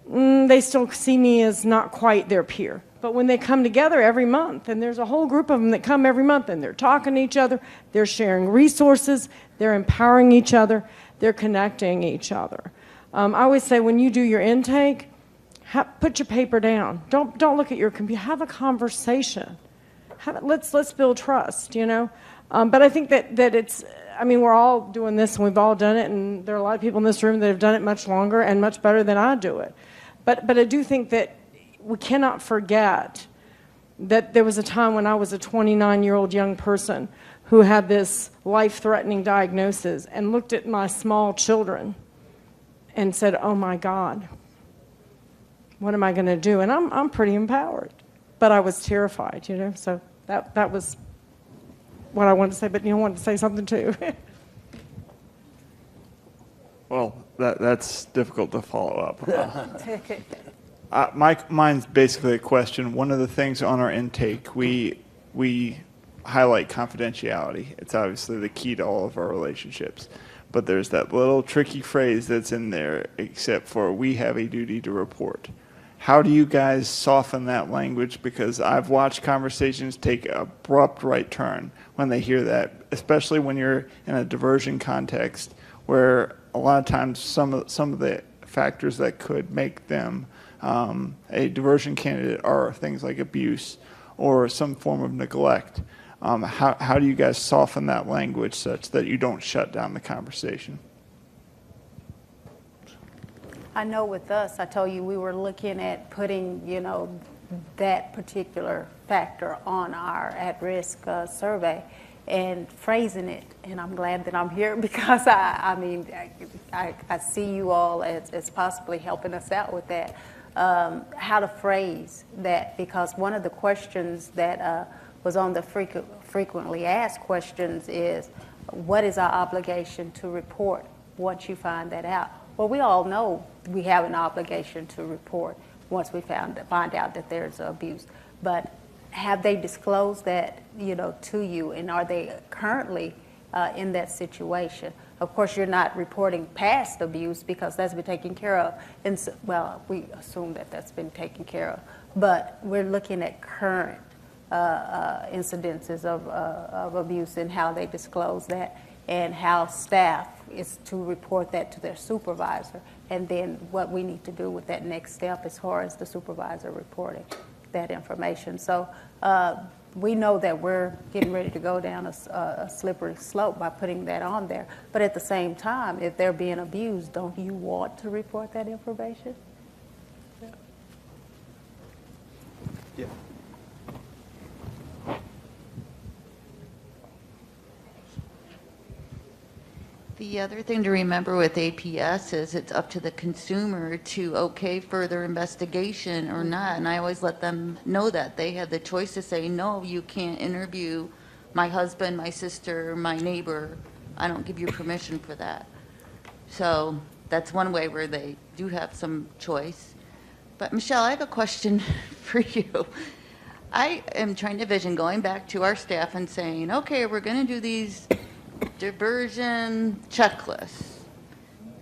they still see me as not quite their peer. But when they come together every month, and there's a whole group of them that come every month, and they're talking to each other, they're sharing resources, they're empowering each other, they're connecting each other. I always say, when you do your intake, put your paper down. Don't look at your computer. Have a conversation. Let's build trust. But I think that it's. We're all doing this, and we've all done it, and there are a lot of people in this room that have done it much longer and much better than I do it. But I do think that we cannot forget that there was a time when I was a 29-year-old young person who had this life-threatening diagnosis and looked at my small children and said, oh my God, what am I going to do? And I'm pretty empowered, but I was terrified, so that was what I wanted to say, but you wanted to say something too.
Well, that's difficult to follow up. Mine's basically a question. One of the things on our intake, we highlight confidentiality. It's obviously the key to all of our relationships. But there's that little tricky phrase that's in there, except for we have a duty to report. How do you guys soften that language? Because I've watched conversations take an abrupt right turn when they hear that, especially when you're in a diversion context where a lot of times some of the factors that could make them a diversion candidate are things like abuse or some form of neglect. How do you guys soften that language such that you don't shut down the conversation?
I know with us, I told you we were looking at putting, that particular factor on our at-risk survey and phrasing it. And I'm glad that I'm here because I see you all as possibly helping us out with that. How to phrase that, because one of the questions that was on the frequently asked questions is, what is our obligation to report once you find that out? Well, we all know we have an obligation to report once we find out that there's abuse. But have they disclosed that, to you, and are they currently in that situation? Of course, you're not reporting past abuse because that's been taken care of. And so, well, we assume that that's been taken care of. But we're looking at current incidences of abuse and how they disclose that, and how staff is to report that to their supervisor, and then what we need to do with that next step as far as the supervisor reporting that information. So we know that we're getting ready to go down a slippery slope by putting that on there. But at the same time, if they're being abused, don't you want to report that information?
Yeah.
The other thing to remember with APS is it's up to the consumer to okay further investigation or not. And I always let them know that. They have the choice to say, no, you can't interview my husband, my sister, my neighbor. I don't give you permission for that. So that's one way where they do have some choice. But Michelle, I have a question for you. I am trying to vision going back to our staff and saying, okay, we're going to do these diversion checklists.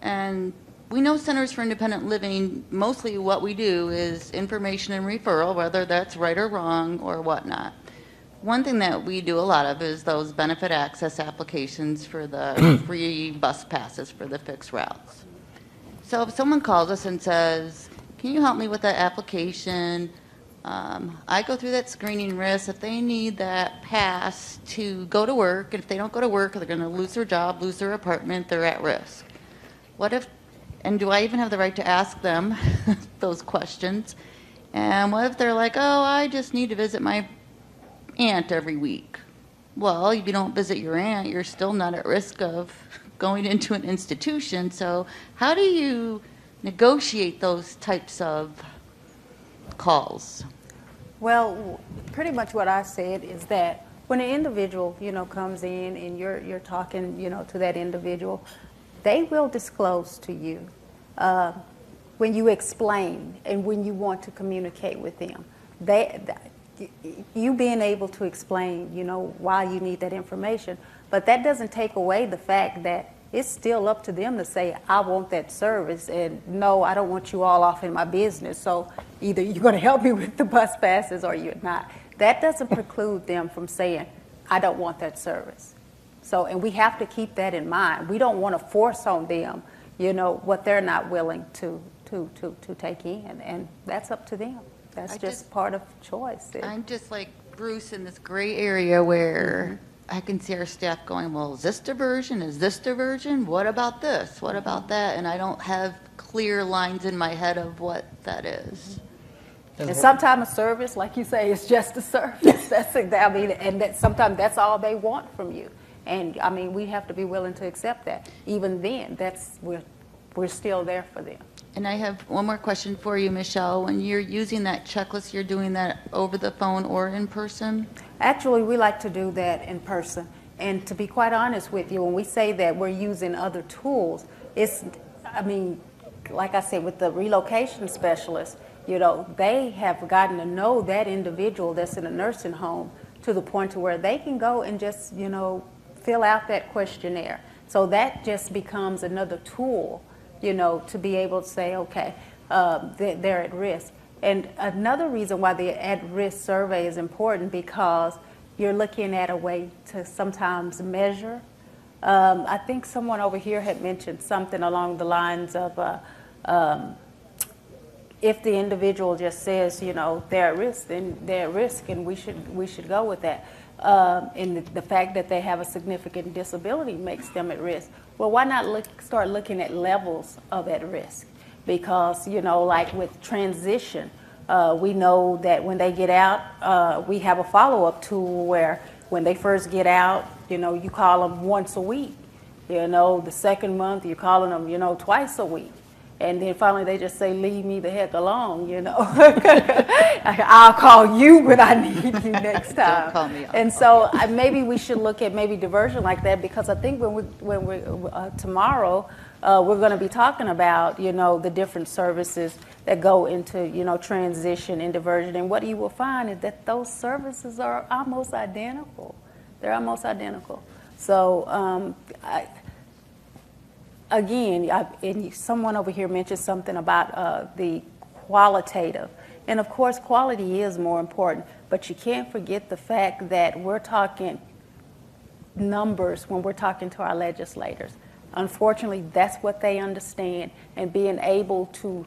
And we know Centers for Independent Living, mostly what we do is information and referral, whether that's right or wrong or whatnot. One thing that we do a lot of is those benefit access applications for the free bus passes for the fixed routes. So if someone calls us and says, can you help me with that application? I go through that screening risk. If they need that pass to go to work, and if they don't go to work, they're going to lose their job, lose their apartment, they're at risk. What if, and do I even have the right to ask them those questions? And what if they're like, oh, I just need to visit my aunt every week? Well, if you don't visit your aunt, you're still not at risk of going into an institution. So how do you negotiate those types of calls?
Well, pretty much what I said is that when an individual, comes in and you're talking, to that individual, they will disclose to you when you explain and when you want to communicate with them. You being able to explain, why you need that information, but that doesn't take away the fact that it's still up to them to say, I want that service, and no, I don't want you all off in my business, so either you're going to help me with the bus passes or you're not. That doesn't preclude them from saying, I don't want that service. So, and we have to keep that in mind. We don't want to force on them, what they're not willing to take in, and that's up to them. That's just part of choice.
I'm just like Bruce in this gray area where I can see our staff going, well, is this diversion? Is this diversion? What about this? What about that? And I don't have clear lines in my head of what that is.
And sometimes a service, like you say, is just a service. And that sometimes that's all they want from you. And we have to be willing to accept that. Even then, we're still there for them.
And I have one more question for you, Michelle. When you're using that checklist, you're doing that over the phone or in person?
Actually, we like to do that in person. And to be quite honest with you, when we say that we're using other tools, I mean, like I said, with the relocation specialist, they have gotten to know that individual that's in a nursing home to the point to where they can go and just, fill out that questionnaire. So that just becomes another tool, to be able to say, okay, they're at risk. And another reason why the at-risk survey is important, because you're looking at a way to sometimes measure. I think someone over here had mentioned something along the lines of if the individual just says, they're at risk, then they're at risk, and we should go with that. And the fact that they have a significant disability makes them at risk. Well, why not start looking at levels of at risk? Because, like with transition, we know that when they get out, we have a follow-up tool where when they first get out, you call them once a week. The second month, you're calling them, twice a week. And then finally they just say, leave me the heck alone, I'll call you when I need you next time.
Don't call me.
And so maybe we should look at maybe diversion like that, because I think when we tomorrow, we're going to be talking about, the different services that go into, transition and diversion. And what you will find is that those services are almost identical. They're almost identical. So, again, and someone over here mentioned something about the qualitative. And of course, quality is more important, but you can't forget the fact that we're talking numbers when we're talking to our legislators. Unfortunately, that's what they understand, and being able to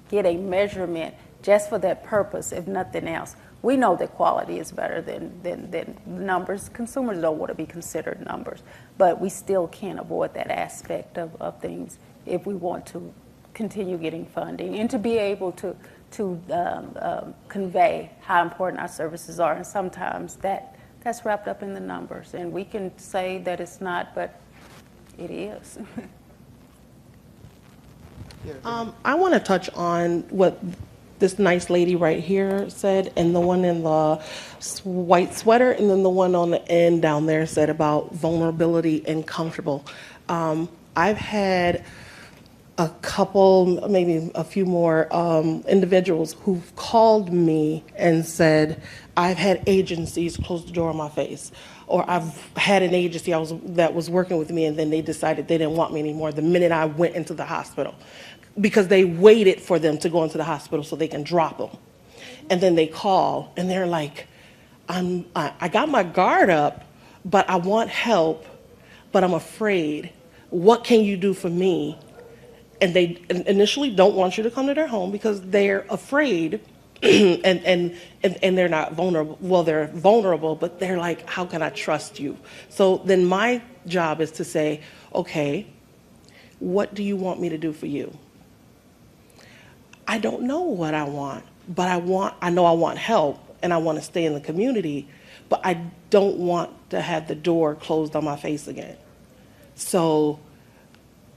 get a measurement just for that purpose, if nothing else. We know that quality is better than numbers. Consumers don't want to be considered numbers, but we still can't avoid that aspect of things if we want to continue getting funding and to be able to convey how important our services are. And sometimes that's wrapped up in the numbers, and we can say that it's not, but it is.
I want to touch on what this nice lady right here said, and the one in the white sweater, and then the one on the end down there said about vulnerability and comfortable. I've had a couple, maybe a few more individuals who've called me and said, I've had agencies close the door on my face, or I've had an agency that was working with me, and then they decided they didn't want me anymore the minute I went into the hospital, because they waited for them to go into the hospital so they can drop them. And then they call, and they're like, I got my guard up, but I want help, but I'm afraid. What can you do for me? And they initially don't want you to come to their home because they're afraid and they're not vulnerable. Well, they're vulnerable, but they're like, how can I trust you? So then my job is to say, okay, what do you want me to do for you? I don't know what I want, but I know I want help, and I want to stay in the community, but I don't want to have the door closed on my face again. So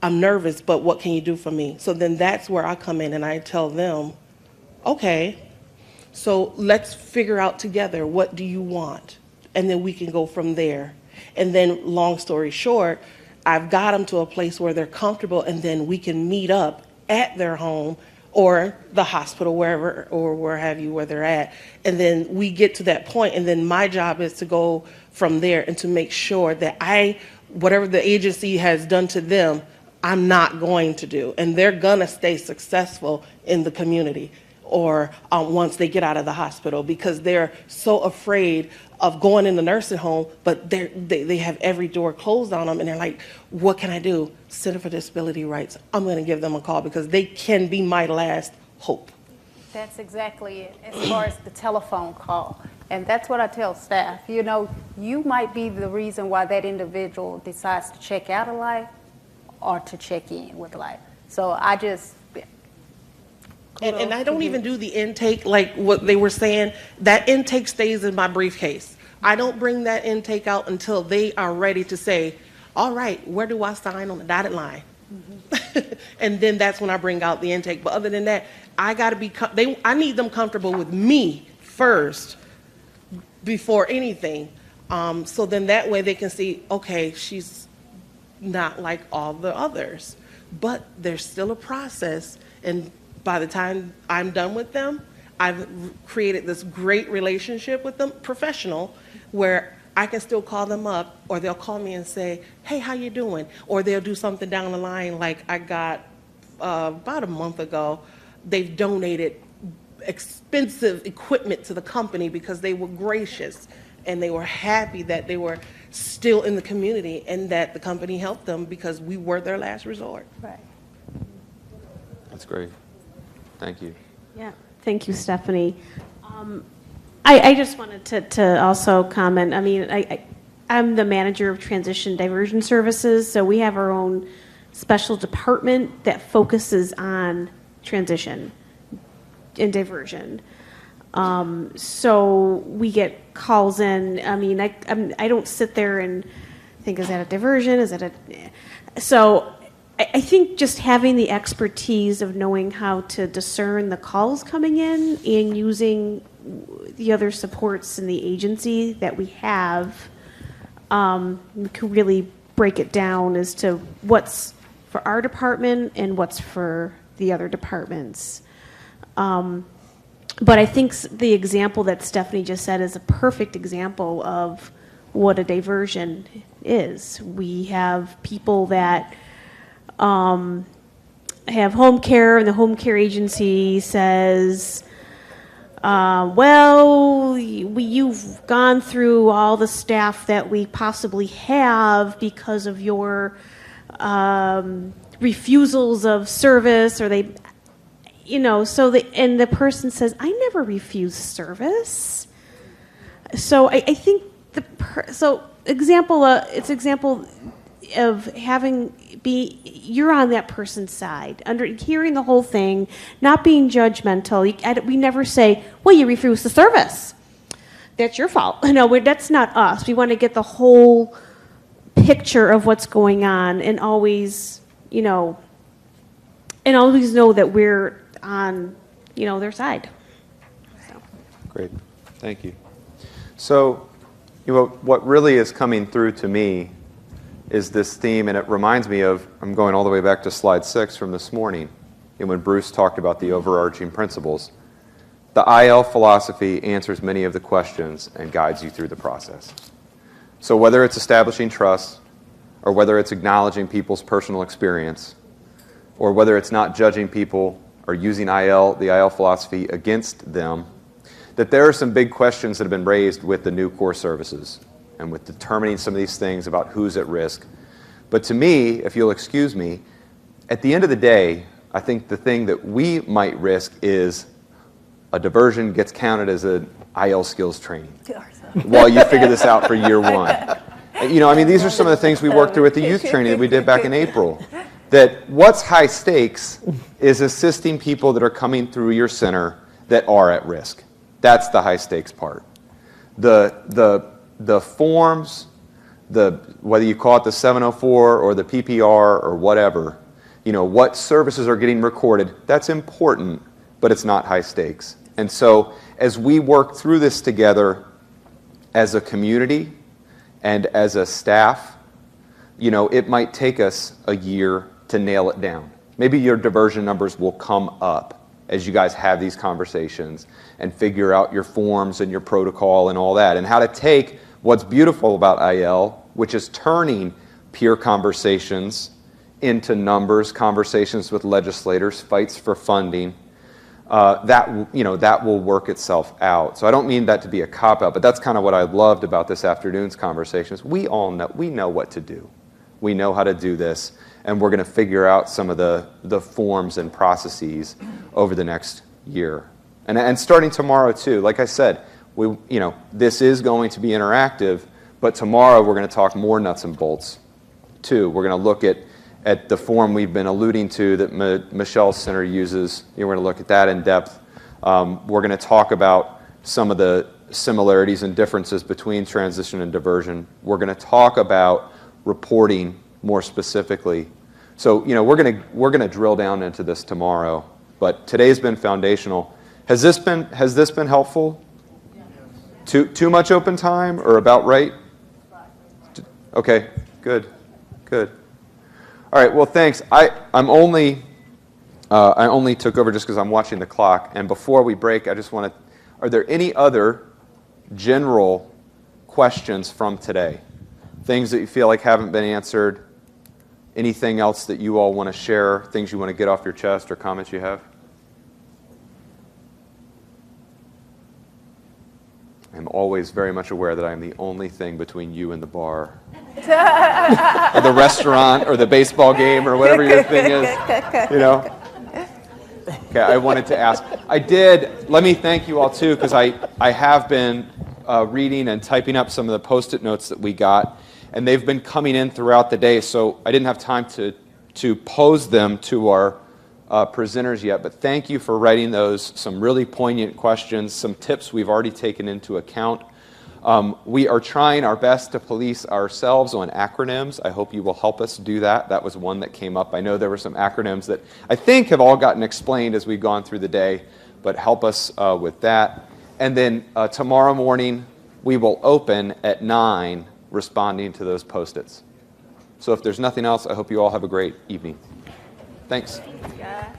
I'm nervous, but what can you do for me? So then that's where I come in and I tell them, okay, so let's figure out together, what do you want? And then we can go from there. And then long story short, I've got them to a place where they're comfortable, and then we can meet up at their home or the hospital, wherever, or where have you, where they're at. And then we get to that point, and then my job is to go from there and to make sure that whatever the agency has done to them, I'm not going to do. And they're gonna stay successful in the community, or once they get out of the hospital, because they're so afraid of going in the nursing home, but they have every door closed on them, and they're like, what can I do? Center for Disability Rights. I'm going to give them a call, because they can be my last hope.
That's exactly it, as far as the telephone call. And that's what I tell staff. You might be the reason why that individual decides to check out of life or to check in with life. So I just...
And I don't even do the intake like what they were saying. That intake stays in my briefcase. I don't bring that intake out until they are ready to say, all right, where do I sign on the dotted line? Mm-hmm. And then that's when I bring out the intake. But other than that, I need them comfortable with me first before anything. So then that way they can see, okay, she's not like all the others. but there's still a process. And by the time I'm done with them, I've created this great relationship with them, professional, where I can still call them up, or they'll call me and say, hey, how you doing? Or they'll do something down the line, like I got about a month ago, they've donated expensive equipment to the company because they were gracious and they were happy that they were still in the community and that the company helped them because we were their last resort.
Right.
That's great. Thank you.
Yeah, thank you, Stephanie. I just wanted to also comment. I mean, I'm the manager of transition diversion services, so we have our own special department that focuses on transition and diversion. So we get calls in. I mean, I don't sit there and think, is that a diversion? Is that a... So I think just having the expertise of knowing how to discern the calls coming in and using the other supports in the agency that we have, we can really break it down as to what's for our department and what's for the other departments. But I think the example that Stephanie just said is a perfect example of what a diversion is. We have people that have home care, and the home care agency says, well, you've gone through all the staff that we possibly have because of your refusals of service, or they, you know, so and the person says, I never refused service. So I think it's example of having you're on that person's side, hearing the whole thing, not being judgmental. We never say, well, you refused the service. That's your fault. No, that's not us. We want to get the whole picture of what's going on and always, know that we're on, their side. So.
Great. Thank you. So, what really is coming through to me is this theme, and it reminds me of, I'm going all the way back to slide 6 from this morning, and when Bruce talked about the overarching principles. The IL philosophy answers many of the questions and guides you through the process. So whether it's establishing trust, or whether it's acknowledging people's personal experience, or whether it's not judging people or using the IL philosophy against them, that there are some big questions that have been raised with the new core services and with determining some of these things about who's at risk. But to me, if you'll excuse me, at the end of the day, I think the thing that we might risk is a diversion gets counted as an IL skills training while you figure this out for year one. These are some of the things we worked through at the youth training that we did back in April. That what's high stakes is assisting people that are coming through your center that are at risk. That's the high stakes part. The forms, whether you call it the 704 or the PPR or whatever, what services are getting recorded, that's important, but it's not high stakes. And so as we work through this together as a community and as a staff, it might take us a year to nail it down. Maybe your diversion numbers will come up as you guys have these conversations and figure out your forms and your protocol and all that, and how to take what's beautiful about IL, which is turning peer conversations into numbers, conversations with legislators, fights for funding. That will work itself out. So I don't mean that to be a cop-out, but that's kind of what I loved about this afternoon's conversations. We know what to do. We know how to do this, and we're going to figure out some of the forms and processes over the next year. And starting tomorrow, too. Like I said, this is going to be interactive, but tomorrow we're going to talk more nuts and bolts, too. We're going to look at the form we've been alluding to that Michelle's center uses. We're going to look at that in depth. We're going to talk about some of the similarities and differences between transition and diversion. We're going to talk about reporting more specifically. So, we're going to drill down into this tomorrow, but today's been foundational. Has this been helpful? Too much open time or about right? Okay, good. All right, well, thanks. I only took over just because I'm watching the clock. And before we break, I just want to, are there any other general questions from today? Things that you feel like haven't been answered? Anything else that you all want to share? Things you want to get off your chest or comments you have? I'm always very much aware that I am the only thing between you and the bar. Or the restaurant or the baseball game or whatever your thing is. You know? Okay, I wanted to ask. Let me thank you all too, because I have been reading and typing up some of the Post-it notes that we got, and they've been coming in throughout the day, so I didn't have time to pose them to our presenters yet, but thank you for writing those, some really poignant questions, some tips we've already taken into account. We are trying our best to police ourselves on acronyms. I hope you will help us do that. That was one that came up. I know there were some acronyms that I think have all gotten explained as we've gone through the day, but help us with that. And then tomorrow morning, we will open at 9 responding to those Post-its. So if there's nothing else, I hope you all have a great evening. Thanks.
Yeah.